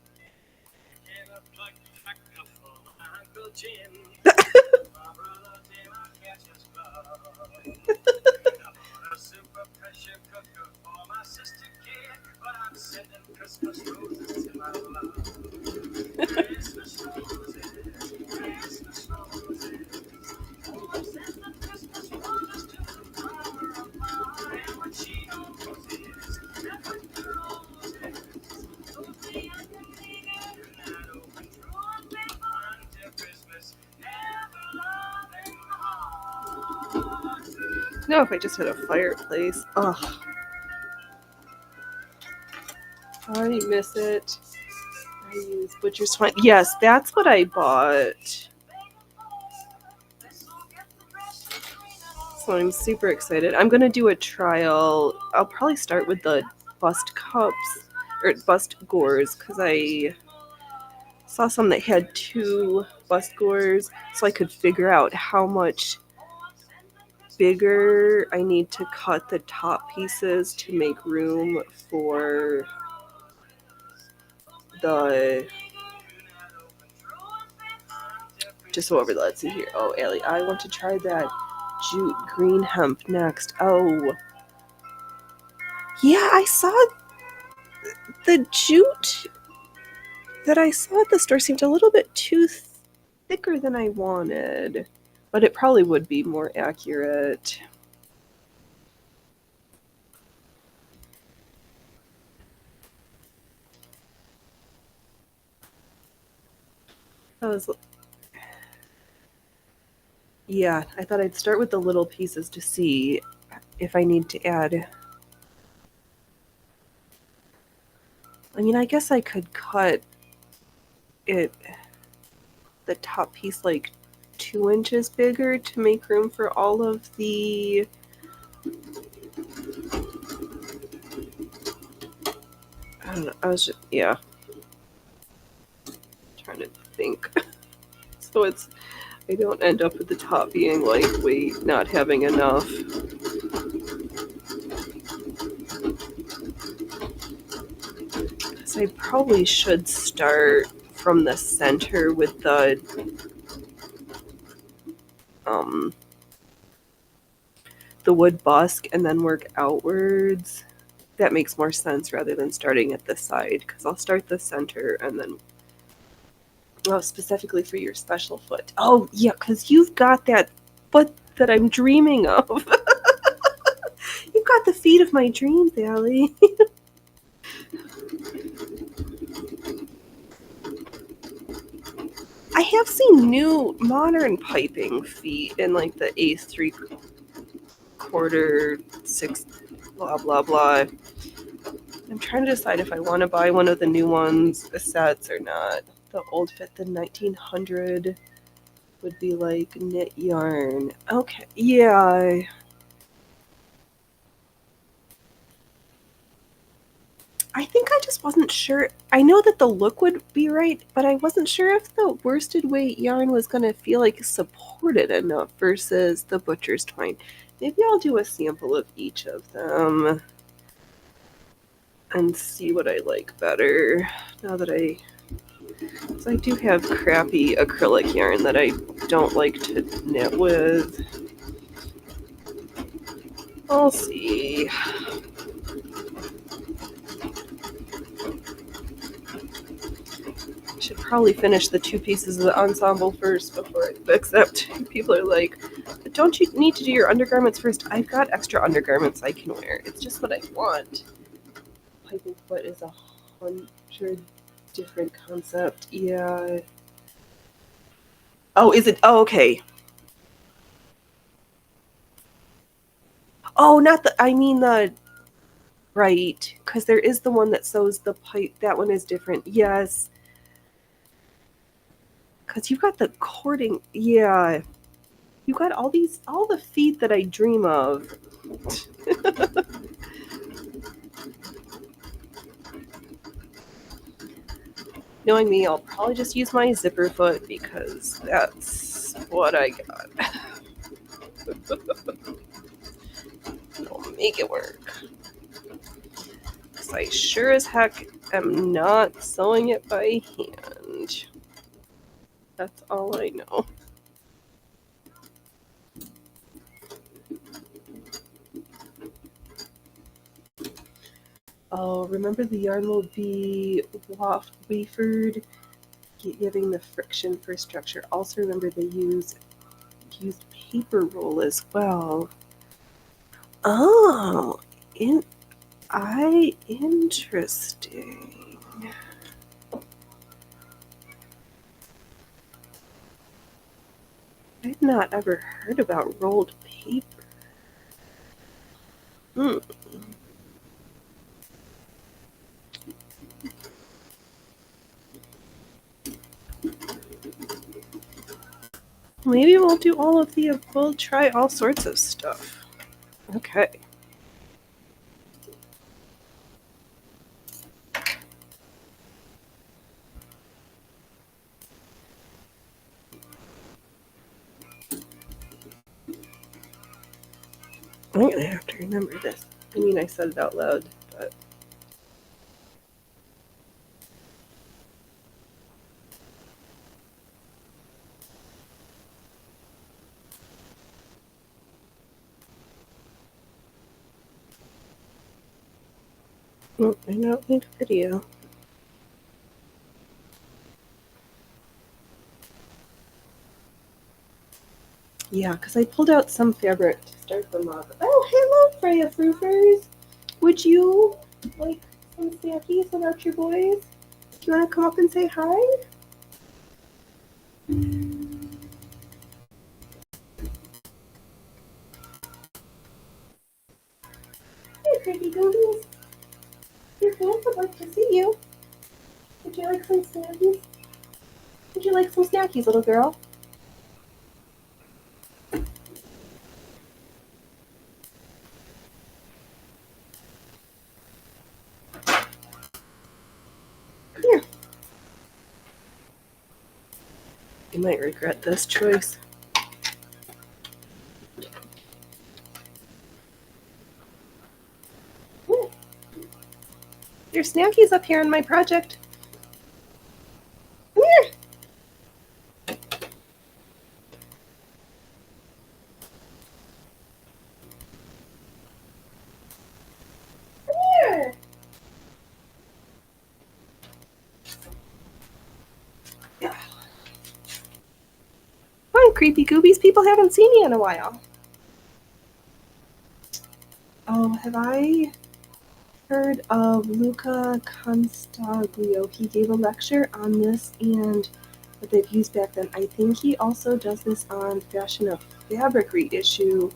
No, if I just had a fireplace. Ugh. I miss it. I use Butcher's Twine. Yes, that's what I bought. So I'm super excited. I'm going to do a trial. I'll probably start with the bust cups, or bust gores, because I saw some that had 2 bust gores, so I could figure out how much bigger I need to cut the top pieces to make room for the just over. Let's see here. Oh, Allie, I want to try that jute green hemp next. Oh, yeah, I saw the jute that I saw at the store seemed a little bit too thicker than I wanted, but it probably would be more accurate. Yeah, I thought I'd start with the little pieces to see if I need to add. I mean, I guess I could cut it, the top piece, like 2 inches bigger to make room for all of the I don't know. I was just, yeah, trying to think. So I don't end up with the top being lightweight, not having enough. So I probably should start from the center with the wood busk and then work outwards. That makes more sense rather than starting at the side, because I'll start the center and then specifically for your special foot. Oh yeah, because you've got that foot that I'm dreaming of. You've got the feet of my dreams, Allie. I have seen new modern piping feet in like the 1/8, 3/4, 6, blah blah blah. I'm trying to decide if I want to buy one of the new ones, the sets, or not. The old fit, the 1900, would be like knit yarn. Okay, yeah. I think I just wasn't sure. I know that the look would be right, but I wasn't sure if the worsted weight yarn was going to feel like supported enough versus the butcher's twine. Maybe I'll do a sample of each of them and see what I like better. Now that so I do have crappy acrylic yarn that I don't like to knit with. I'll see. I should probably finish the 2 pieces of the ensemble first before I accept. People are like, don't you need to do your undergarments first? I've got extra undergarments I can wear. It's just what I want. Piping foot is 100 different concept. Yeah. Oh, is it? Oh, okay. Oh, not the, I mean the, right, because there is the one that sews the pipe. That one is different. Yes. Because you've got the cording. Yeah. You got all the feet that I dream of. Knowing me, I'll probably just use my zipper foot because that's what I got. I'll make it work. because I sure as heck am not sewing it by hand. That's all I know. Oh, remember the yarn will be wafered, giving the friction for structure. Also remember they used paper roll as well. Oh, interesting. I've not ever heard about rolled paper. Maybe we'll do all of the, we'll try all sorts of stuff. Okay. I'm gonna have to remember this. I mean, I said it out loud, but. Oh, I don't need video. Yeah, because I pulled out some fabric to start them off. Oh, hello, Freya Froofers. Would you like some snackies without your boys? Do you want to come up and say hi? Hey, pretty goobies. Your fans would like to see you. Would you like some snackies? Would you like some snackies, little girl? Here. You might regret this choice. There's snackies up here in my project. Come here. Come here. Yeah. Hi, creepy goobies. People haven't seen you in a while. Oh, have I heard of Luca Constaglio? He gave a lecture on this and what they've used back then. I think he also does this on Fashion of Fabric reissue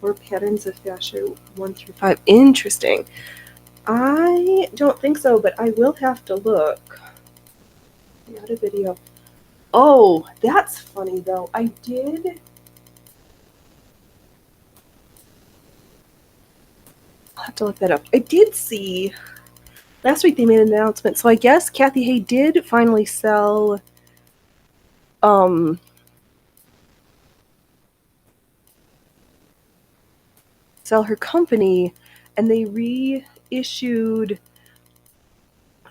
or Patterns of Fashion 1 through 5. Interesting. I don't think so, but I will have to look. Not a video. Oh, that's funny though. I did. I'll have to look that up. I did see last week they made an announcement. So I guess Kathy Hay did finally sell her company, and they reissued.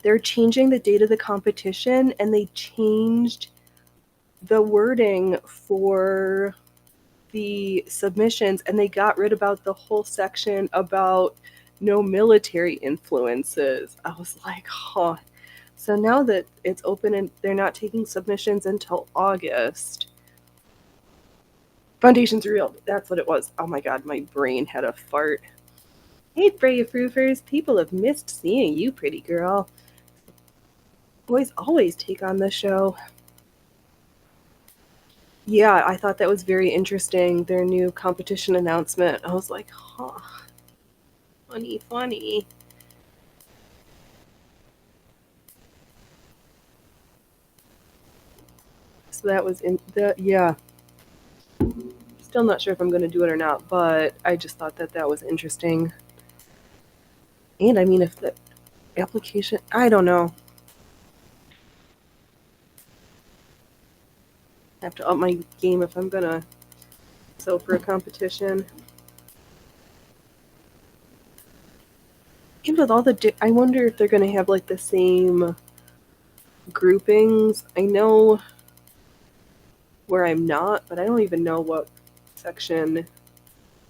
They're changing the date of the competition, and they changed the wording for the submissions, and they got rid about the whole section about no military influences. I was like, huh. So now that it's open and they're not taking submissions until August. Foundation's real. That's what it was. Oh my god, my brain had a fart. Hey, Freya Froofers. People have missed seeing you, pretty girl. Boys always take on the show. Yeah, I thought that was very interesting, their new competition announcement. I was like, huh. Funny, funny. So that was in the, yeah. Still not sure if I'm going to do it or not, but I just thought that that was interesting. And I mean, if the application, I don't know. I have to up my game if I'm going to sew for a competition. And with all the, I wonder if they're going to have like the same groupings. I know where I'm not, but I don't even know what section,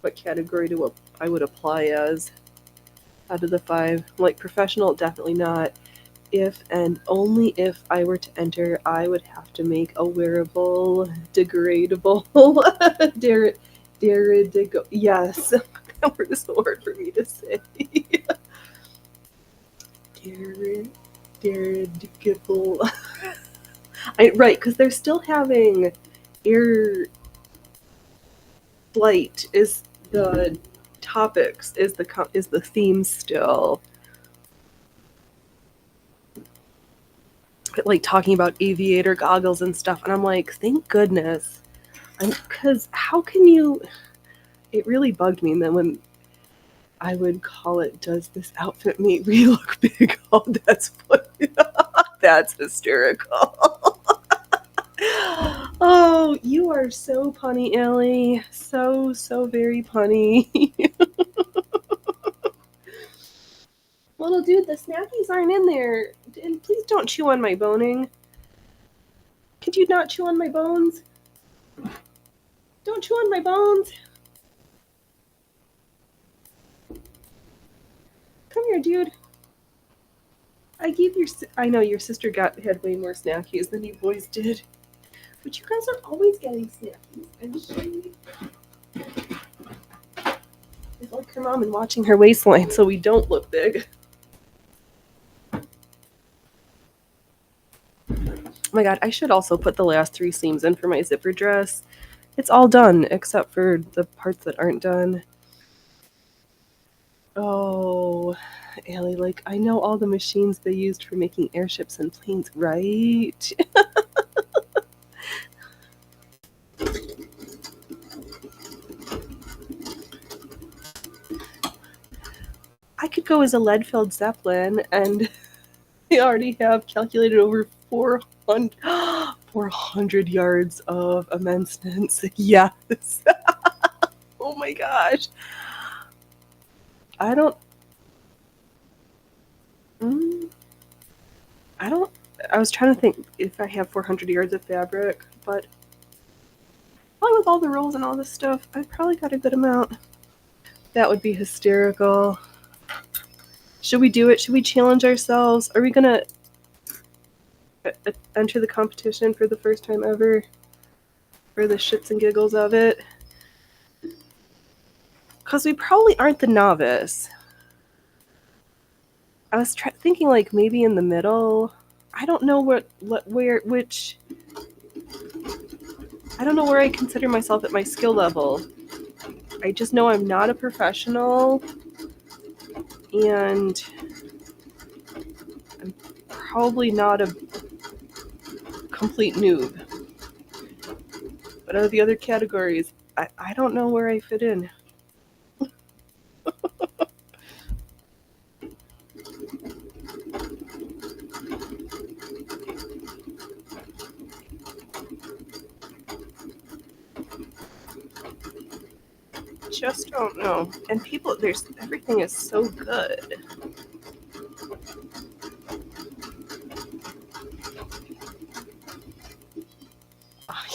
what category to what I would apply as out of the 5. Like professional, definitely not. If and only if I were to enter, I would have to make a wearable, degradable, yes, that was the word for me to say. Degradable. Right, because they're still having air flight is the topics, is the theme still. Like talking about aviator goggles and stuff, and I'm like, thank goodness. Because how can you? It really bugged me. And then when I would call it, "Does this outfit make me look big?" Oh, that's funny. That's hysterical. Oh, you are so punny, Ellie. So very punny. Little dude, the snackies aren't in there. And please don't chew on my boning. Could you not chew on my bones? Don't chew on my bones. Come here, dude. I know your sister had way more snackies than you boys did. But you guys are always getting snackies. And she is like her mom and watching her waistline so we don't look big. Oh my god, I should also put the last 3 seams in for my zipper dress. It's all done, except for the parts that aren't done. Oh, Allie, like, I know all the machines they used for making airships and planes, right? I could go as a lead-filled Zeppelin, and they already have calculated over 400 yards of immenseness. Yes. Oh my gosh. I don't. I don't. I was trying to think if I have 400 yards of fabric, but probably with all the rolls and all this stuff, I probably got a good amount. That would be hysterical. Should we do it? Should we challenge ourselves? Are we gonna enter the competition for the first time ever? For the shits and giggles of it? Because we probably aren't the novice. I was thinking like maybe in the middle. I don't know which. I don't know where I consider myself at my skill level. I just know I'm not a professional, and I'm probably not a complete noob. But out of the other categories, I don't know where I fit in. Just don't know. And everything is so good.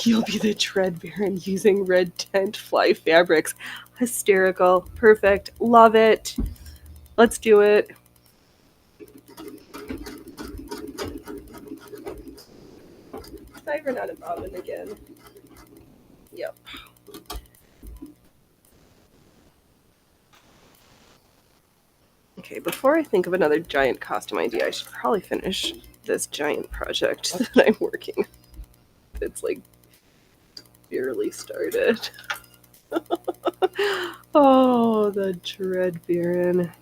You'll be the Tread Baron using red tent fly fabrics. Hysterical. Perfect. Love it. Let's do it. I run out of bobbin again. Yep. Okay, before I think of another giant costume idea, I should probably finish this giant project that I'm working. It's like barely started. Oh, the Tread Baron.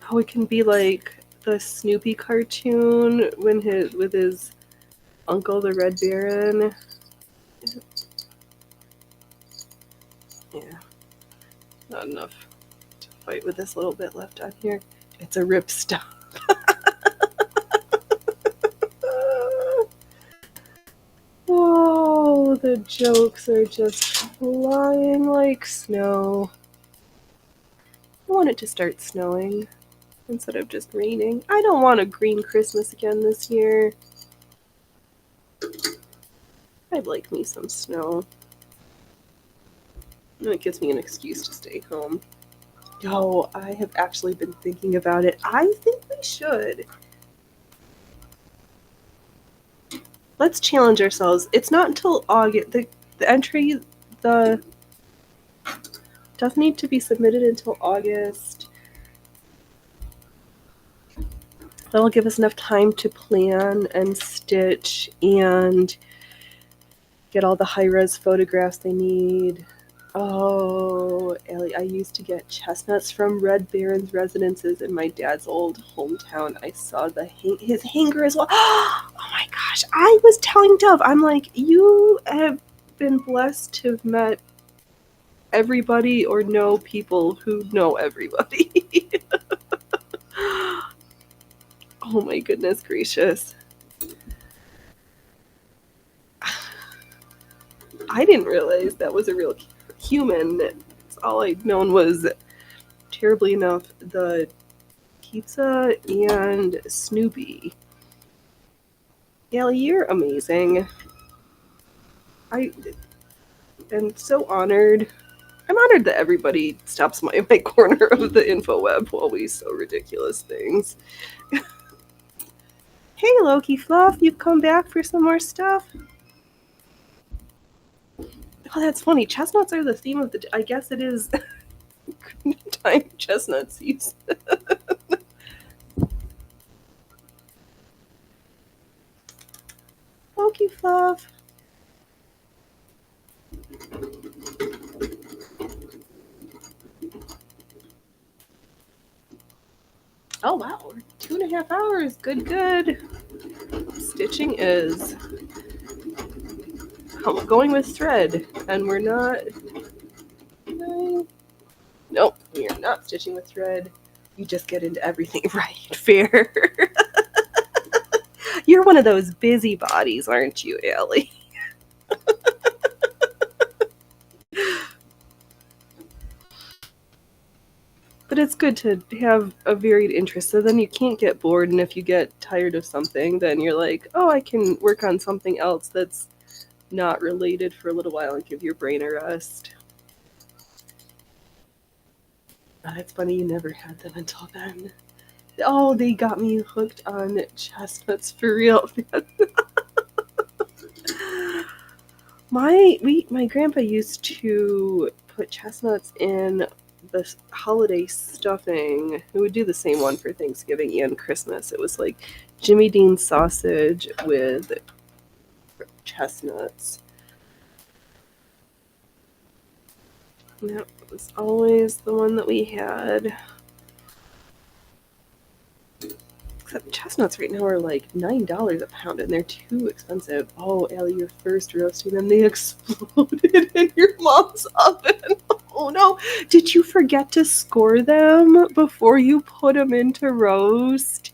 Oh, it can be like the Snoopy cartoon with his uncle, the Red Baron. Yeah, not enough to fight with this little bit left on here. It's a ripstop. Oh, The jokes are just flying like snow. I want it to start snowing instead of just raining. I don't want a green Christmas again this year. I'd like me some snow. It gives me an excuse to stay home. Oh, I have actually been thinking about it. I think we should. Let's challenge ourselves. It's not until August. The entry doesn't need to be submitted until August. That'll give us enough time to plan and stitch and get all the high-res photographs they need. Oh, Ellie, I used to get chestnuts from Red Baron's residences in my dad's old hometown. I saw his hanger as well. Oh my gosh, I was telling Dove, I'm like, you have been blessed to have met everybody or know people who know everybody. Oh my goodness gracious. I didn't realize that was a real human. All I'd known was, terribly enough, the pizza and Snoopy. Allie, you're amazing. I am so honored. I'm honored that everybody stops my corner of the info web while we sew ridiculous things. Hey, Loki Fluff, you've come back for some more stuff? Oh, that's funny. Chestnuts are the theme of the... I guess it is time chestnut season. Loki Fluff. Oh, wow. 2.5 hours. Good, good. Stitching is... I'm going with thread, and we're not... Nope, we are not stitching with thread. You just get into everything right. Fair. You're one of those busybodies, aren't you, Allie? But it's good to have a varied interest, so then you can't get bored, and if you get tired of something, then you're like, oh, I can work on something else that's not related for a little while and give your brain a rest. It's funny you never had them until then. Oh, they got me hooked on chestnuts for real. My grandpa used to put chestnuts in the holiday stuffing. We would do the same one for Thanksgiving and Christmas. It was like Jimmy Dean sausage with chestnuts. That was always the one that we had. Except chestnuts right now are like $9 a pound and they're too expensive. Oh, Allie, you're first roasting them. They exploded in your mom's oven. Oh no. Did you forget to score them before you put them into roast?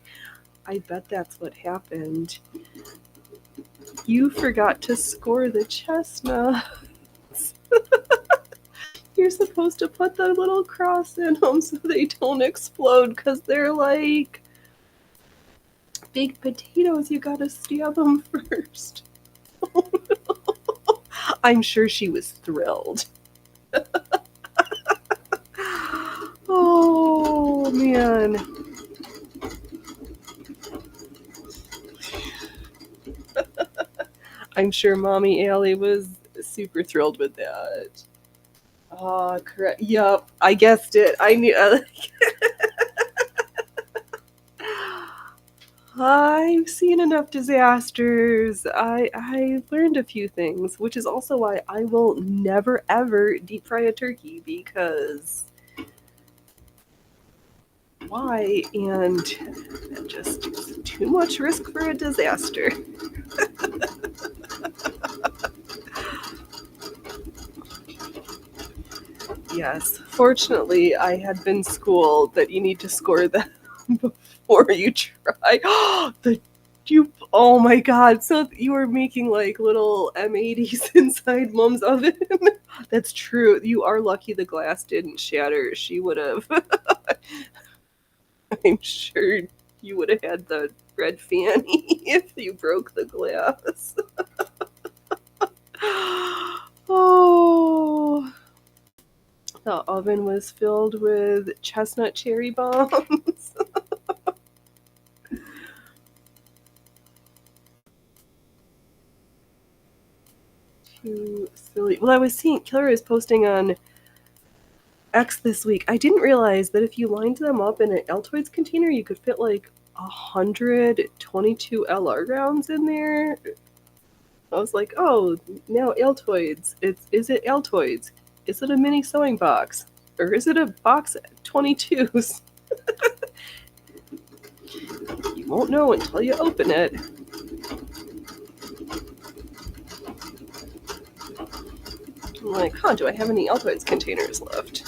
I bet that's what happened. You forgot to score the chestnuts. You're supposed to put the little cross in them so they don't explode because they're like baked potatoes. You gotta stab them first. Oh, no. I'm sure she was thrilled. Oh, man. I'm sure Mommy Allie was super thrilled with that. Oh, correct. Yup, I guessed it. I knew. I've seen enough disasters. I learned a few things, which is also why I will never ever deep fry a turkey, because why? And just too much risk for a disaster. Yes, fortunately, I had been schooled that you need to score them before you try. The Oh my god, so you were making like little M80s inside Mom's oven? That's true. You are lucky the glass didn't shatter. She would have. I'm sure you would have had the red fanny if you broke the glass. Oh. The oven was filled with chestnut cherry bombs. Too silly. Well, I was seeing Killer is posting on X this week. I didn't realize that if you lined them up in an Altoids container, you could fit like 122 LR rounds in there. I was like, oh, now Altoids. Is it Altoids? Is it a mini sewing box? Or is it a box of 22s? You won't know until you open it. I'm like, huh, do I have any Altoids containers left?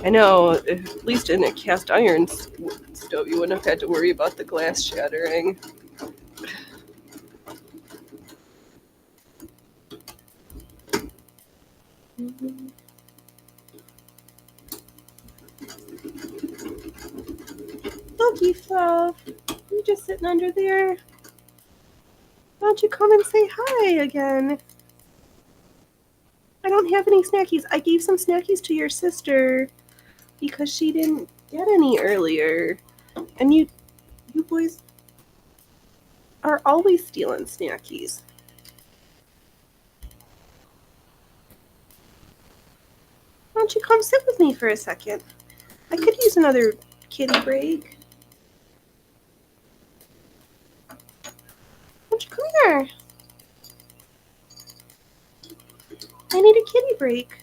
I know, at least in a cast iron stove, you wouldn't have had to worry about the glass shattering. Loki Fluff, you just sitting under there. Why don't you come and say hi again? I don't have any snackies. I gave some snackies to your sister because she didn't get any earlier. And you boys are always stealing snackies. Why don't you come sit with me for a second? I could use another kitty break. Why don't you come here? I need a kitty break.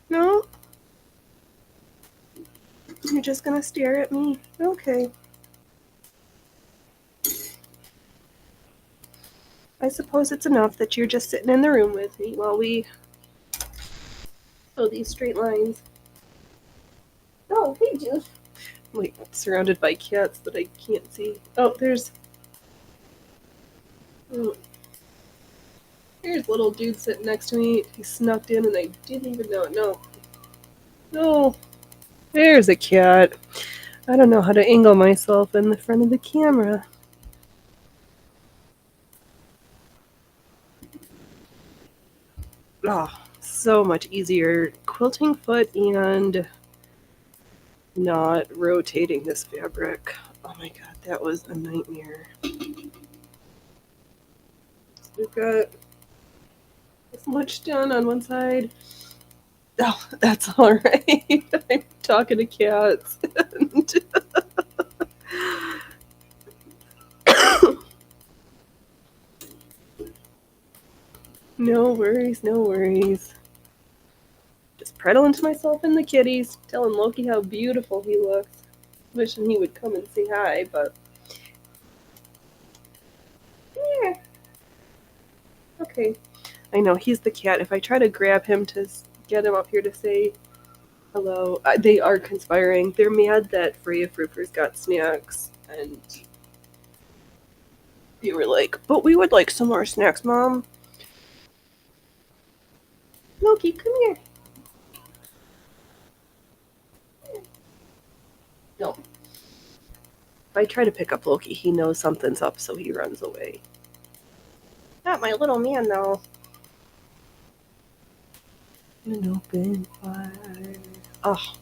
No? You're just gonna stare at me? Okay. I suppose it's enough that you're just sitting in the room with me while we sew these straight lines. Oh, hey, Jude. I'm like surrounded by cats that I can't see. Oh, there's little dude sitting next to me. He snuck in and I didn't even know it. No. There's a cat. I don't know how to angle myself in the front of the camera. Oh, so much easier quilting foot and not rotating this fabric. Oh my god, that was a nightmare. We've got this much done on one side. Oh, that's all right. I'm talking to cats. No worries, no worries. Just prattling to myself and the kitties, telling Loki how beautiful he looks. Wishing he would come and say hi, but... Yeah. Okay. I know, he's the cat. If I try to grab him to get him up here to say hello, they are conspiring. They're mad that Freya Fruffers got snacks, and they were like, but we would like some more snacks, Mom. Loki, come here. No. If I try to pick up Loki, he knows something's up, so he runs away. Not my little man, though. An open fire. Oh.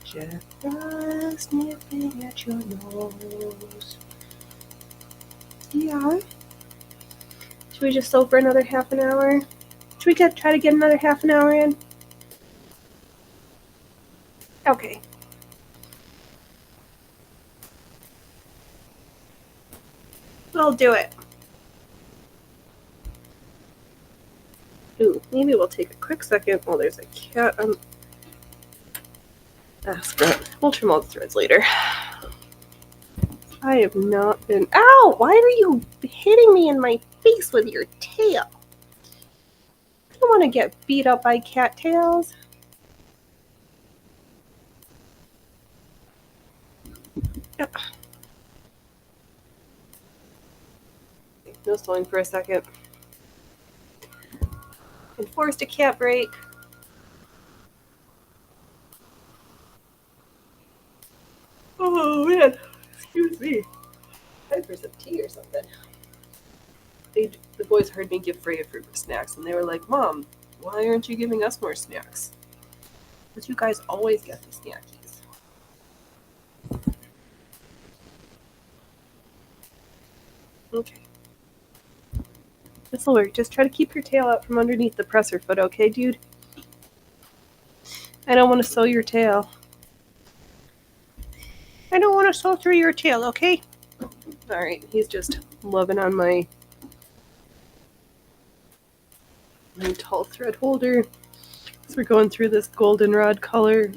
Just nipping at your nose. Yeah. Should we just sew for another half an hour? Should we try to get another half an hour in? Okay. We'll do it. Ooh, maybe we'll take a quick second. Oh, there's a cat. Screw it. We'll trim all the threads later. I have not been. Ow! Why are you hitting me in my face with your tail? I don't want to get beat up by cattails. No slowing for a second. Enforced a cat break. Oh man, excuse me. Time for some tea or something. The boys heard me give Freya fruit for snacks, and they were like, "Mom, why aren't you giving us more snacks? Because you guys always get the snackies." Okay. This'll work. Just try to keep your tail out from underneath the presser foot, okay, dude? I don't want to sew your tail. I don't want to sew through your tail, okay? Alright, he's just loving on my tall thread holder. So we're going through this goldenrod color.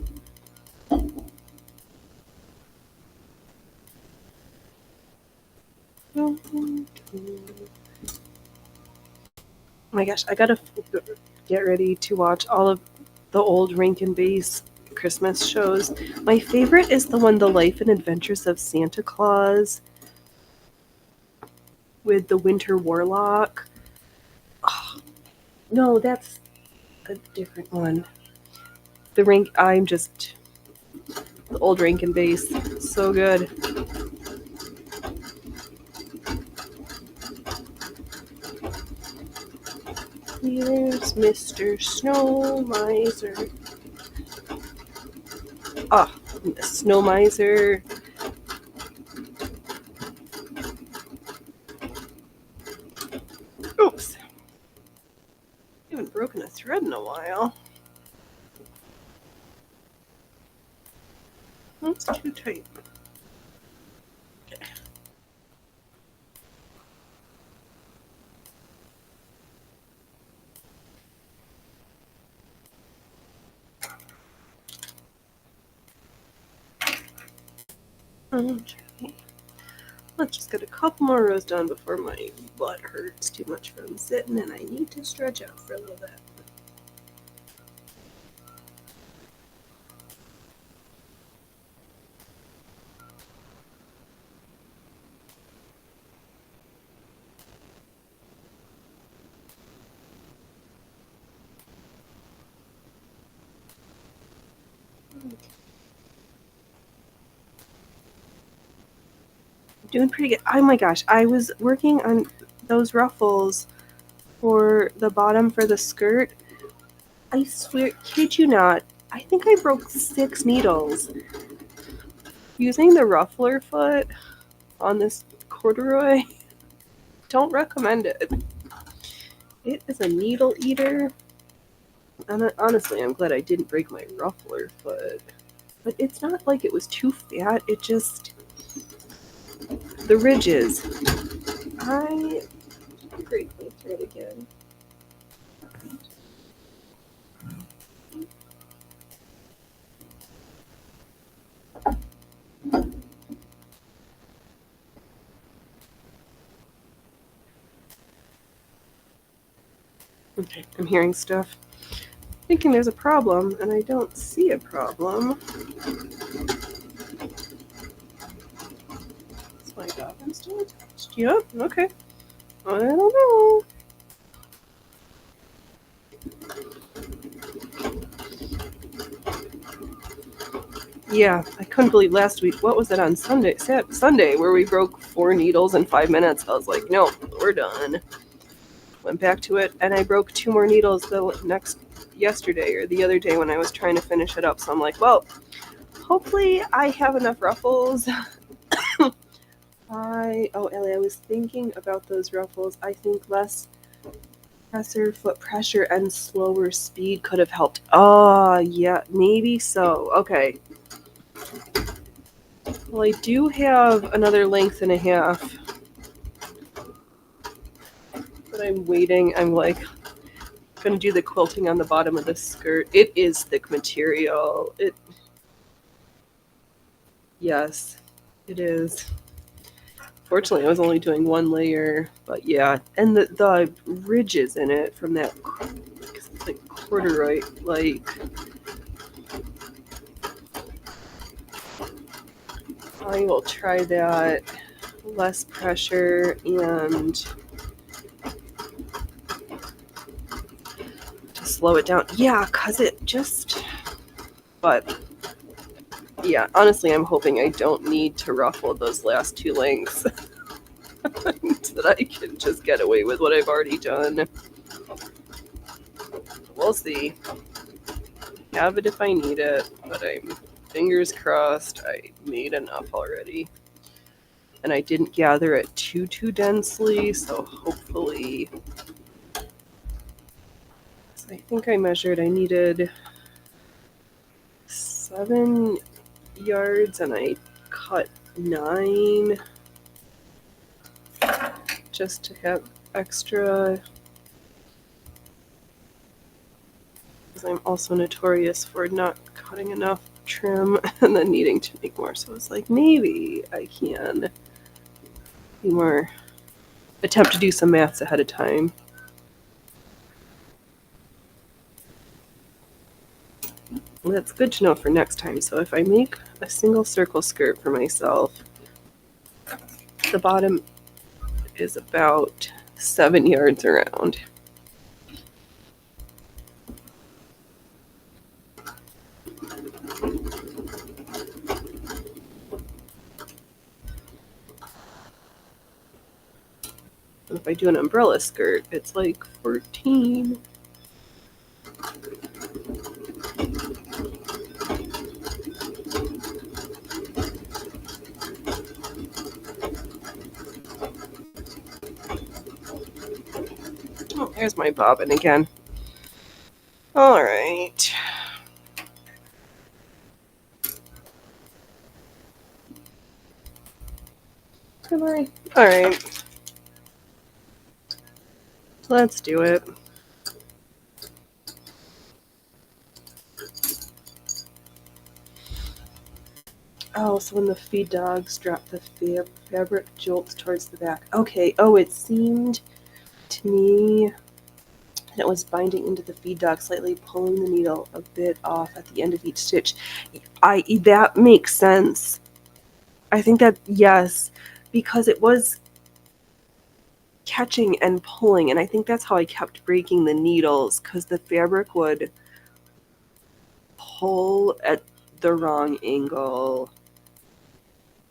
Oh my gosh, I gotta get ready to watch all of the old Rankin Bass Christmas shows. My favorite is the one, The Life and Adventures of Santa Claus, with the Winter Warlock. Oh, no, that's a different one. The old Rankin Bass, so good. Here's Mr. Snow Miser. Ah, Snow Miser. Oops. I haven't broken a thread in a while. That's too tight. Okay. Okay. Let's just get a couple more rows done before my butt hurts too much from sitting, and I need to stretch out for a little bit. Doing pretty good. Oh my gosh, I was working on those ruffles for the bottom for the skirt. I swear, kid you not, I think I broke 6 needles using the ruffler foot on this corduroy. Don't recommend it. It is a needle eater. And honestly, I'm glad I didn't break my ruffler foot. But it's not like it was too fat, it just... the ridges. I break my thread again. Okay, I'm hearing stuff. Thinking there's a problem, and I don't see a problem. Is my dolphin still attached? Yep, okay. I don't know. Yeah, I couldn't believe last week. What was it on Sunday? Sunday, where we broke 4 needles in 5 minutes. I was like, no, we're done. Went back to it, and I broke 2 more needles yesterday or the other day when I was trying to finish it up. So I'm like, well, hopefully I have enough ruffles. Ellie, I was thinking about those ruffles. I think less presser, foot pressure, and slower speed could have helped. Oh, yeah, maybe so. Okay. Well, I do have another length and a half. But I'm waiting. I'm like going to do the quilting on the bottom of the skirt. It is thick material. Yes, it is. Fortunately, I was only doing one layer, but yeah, and the ridges in it from that, it's like corduroy, like I will try that, less pressure and to slow it down. Yeah, cause it just, but yeah, honestly, I'm hoping I don't need to ruffle those last two lengths. That I can just get away with what I've already done. We'll see. Have it if I need it, but I'm fingers crossed I made enough already. And I didn't gather it too densely, so hopefully. So I think I measured, I needed 7 yards and I cut 9 just to have extra, because I'm also notorious for not cutting enough trim and then needing to make more. So it's like, maybe I can be more, attempt to do some maths ahead of time. Well, that's good to know for next time. So if I make a single circle skirt for myself, the bottom is about 7 yards around. And if I do an umbrella skirt, it's like 14. Oh, there's my bobbin again. All right. All right. Let's do it. Oh, so when the feed dogs drop the fabric jolts towards the back. Okay. Oh, it seemed to me that it was binding into the feed dog, slightly pulling the needle a bit off at the end of each stitch. That makes sense. I think that, yes, because it was catching and pulling, and I think that's how I kept breaking the needles, because the fabric would pull at the wrong angle.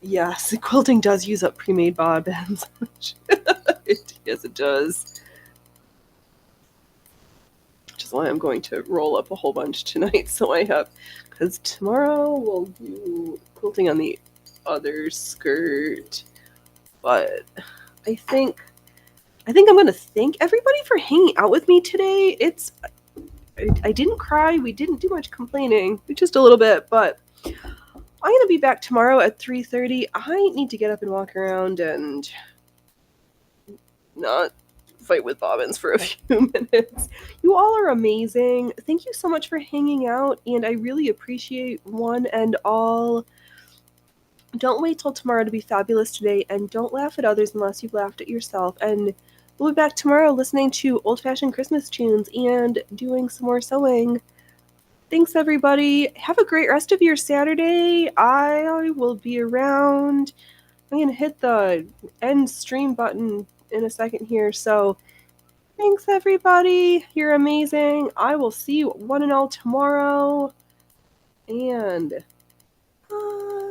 Yes, quilting does use up pre-made bobbins. Yes, it does. Which is why I'm going to roll up a whole bunch tonight, so I have, because tomorrow we'll do quilting on the other skirt. But I think I'm going to thank everybody for hanging out with me today. I didn't cry. We didn't do much complaining, just a little bit, but I'm going to be back tomorrow at 3:30. I need to get up and walk around and not fight with bobbins for a few minutes. You all are amazing. Thank you so much for hanging out, and I really appreciate one and all. Don't wait till tomorrow to be fabulous today, and don't laugh at others unless you've laughed at yourself. And we'll be back tomorrow listening to old-fashioned Christmas tunes and doing some more sewing. Thanks, everybody. Have a great rest of your Saturday. I will be around. I'm going to hit the end stream button in a second here. So thanks, everybody. You're amazing. I will see you one and all tomorrow. And bye.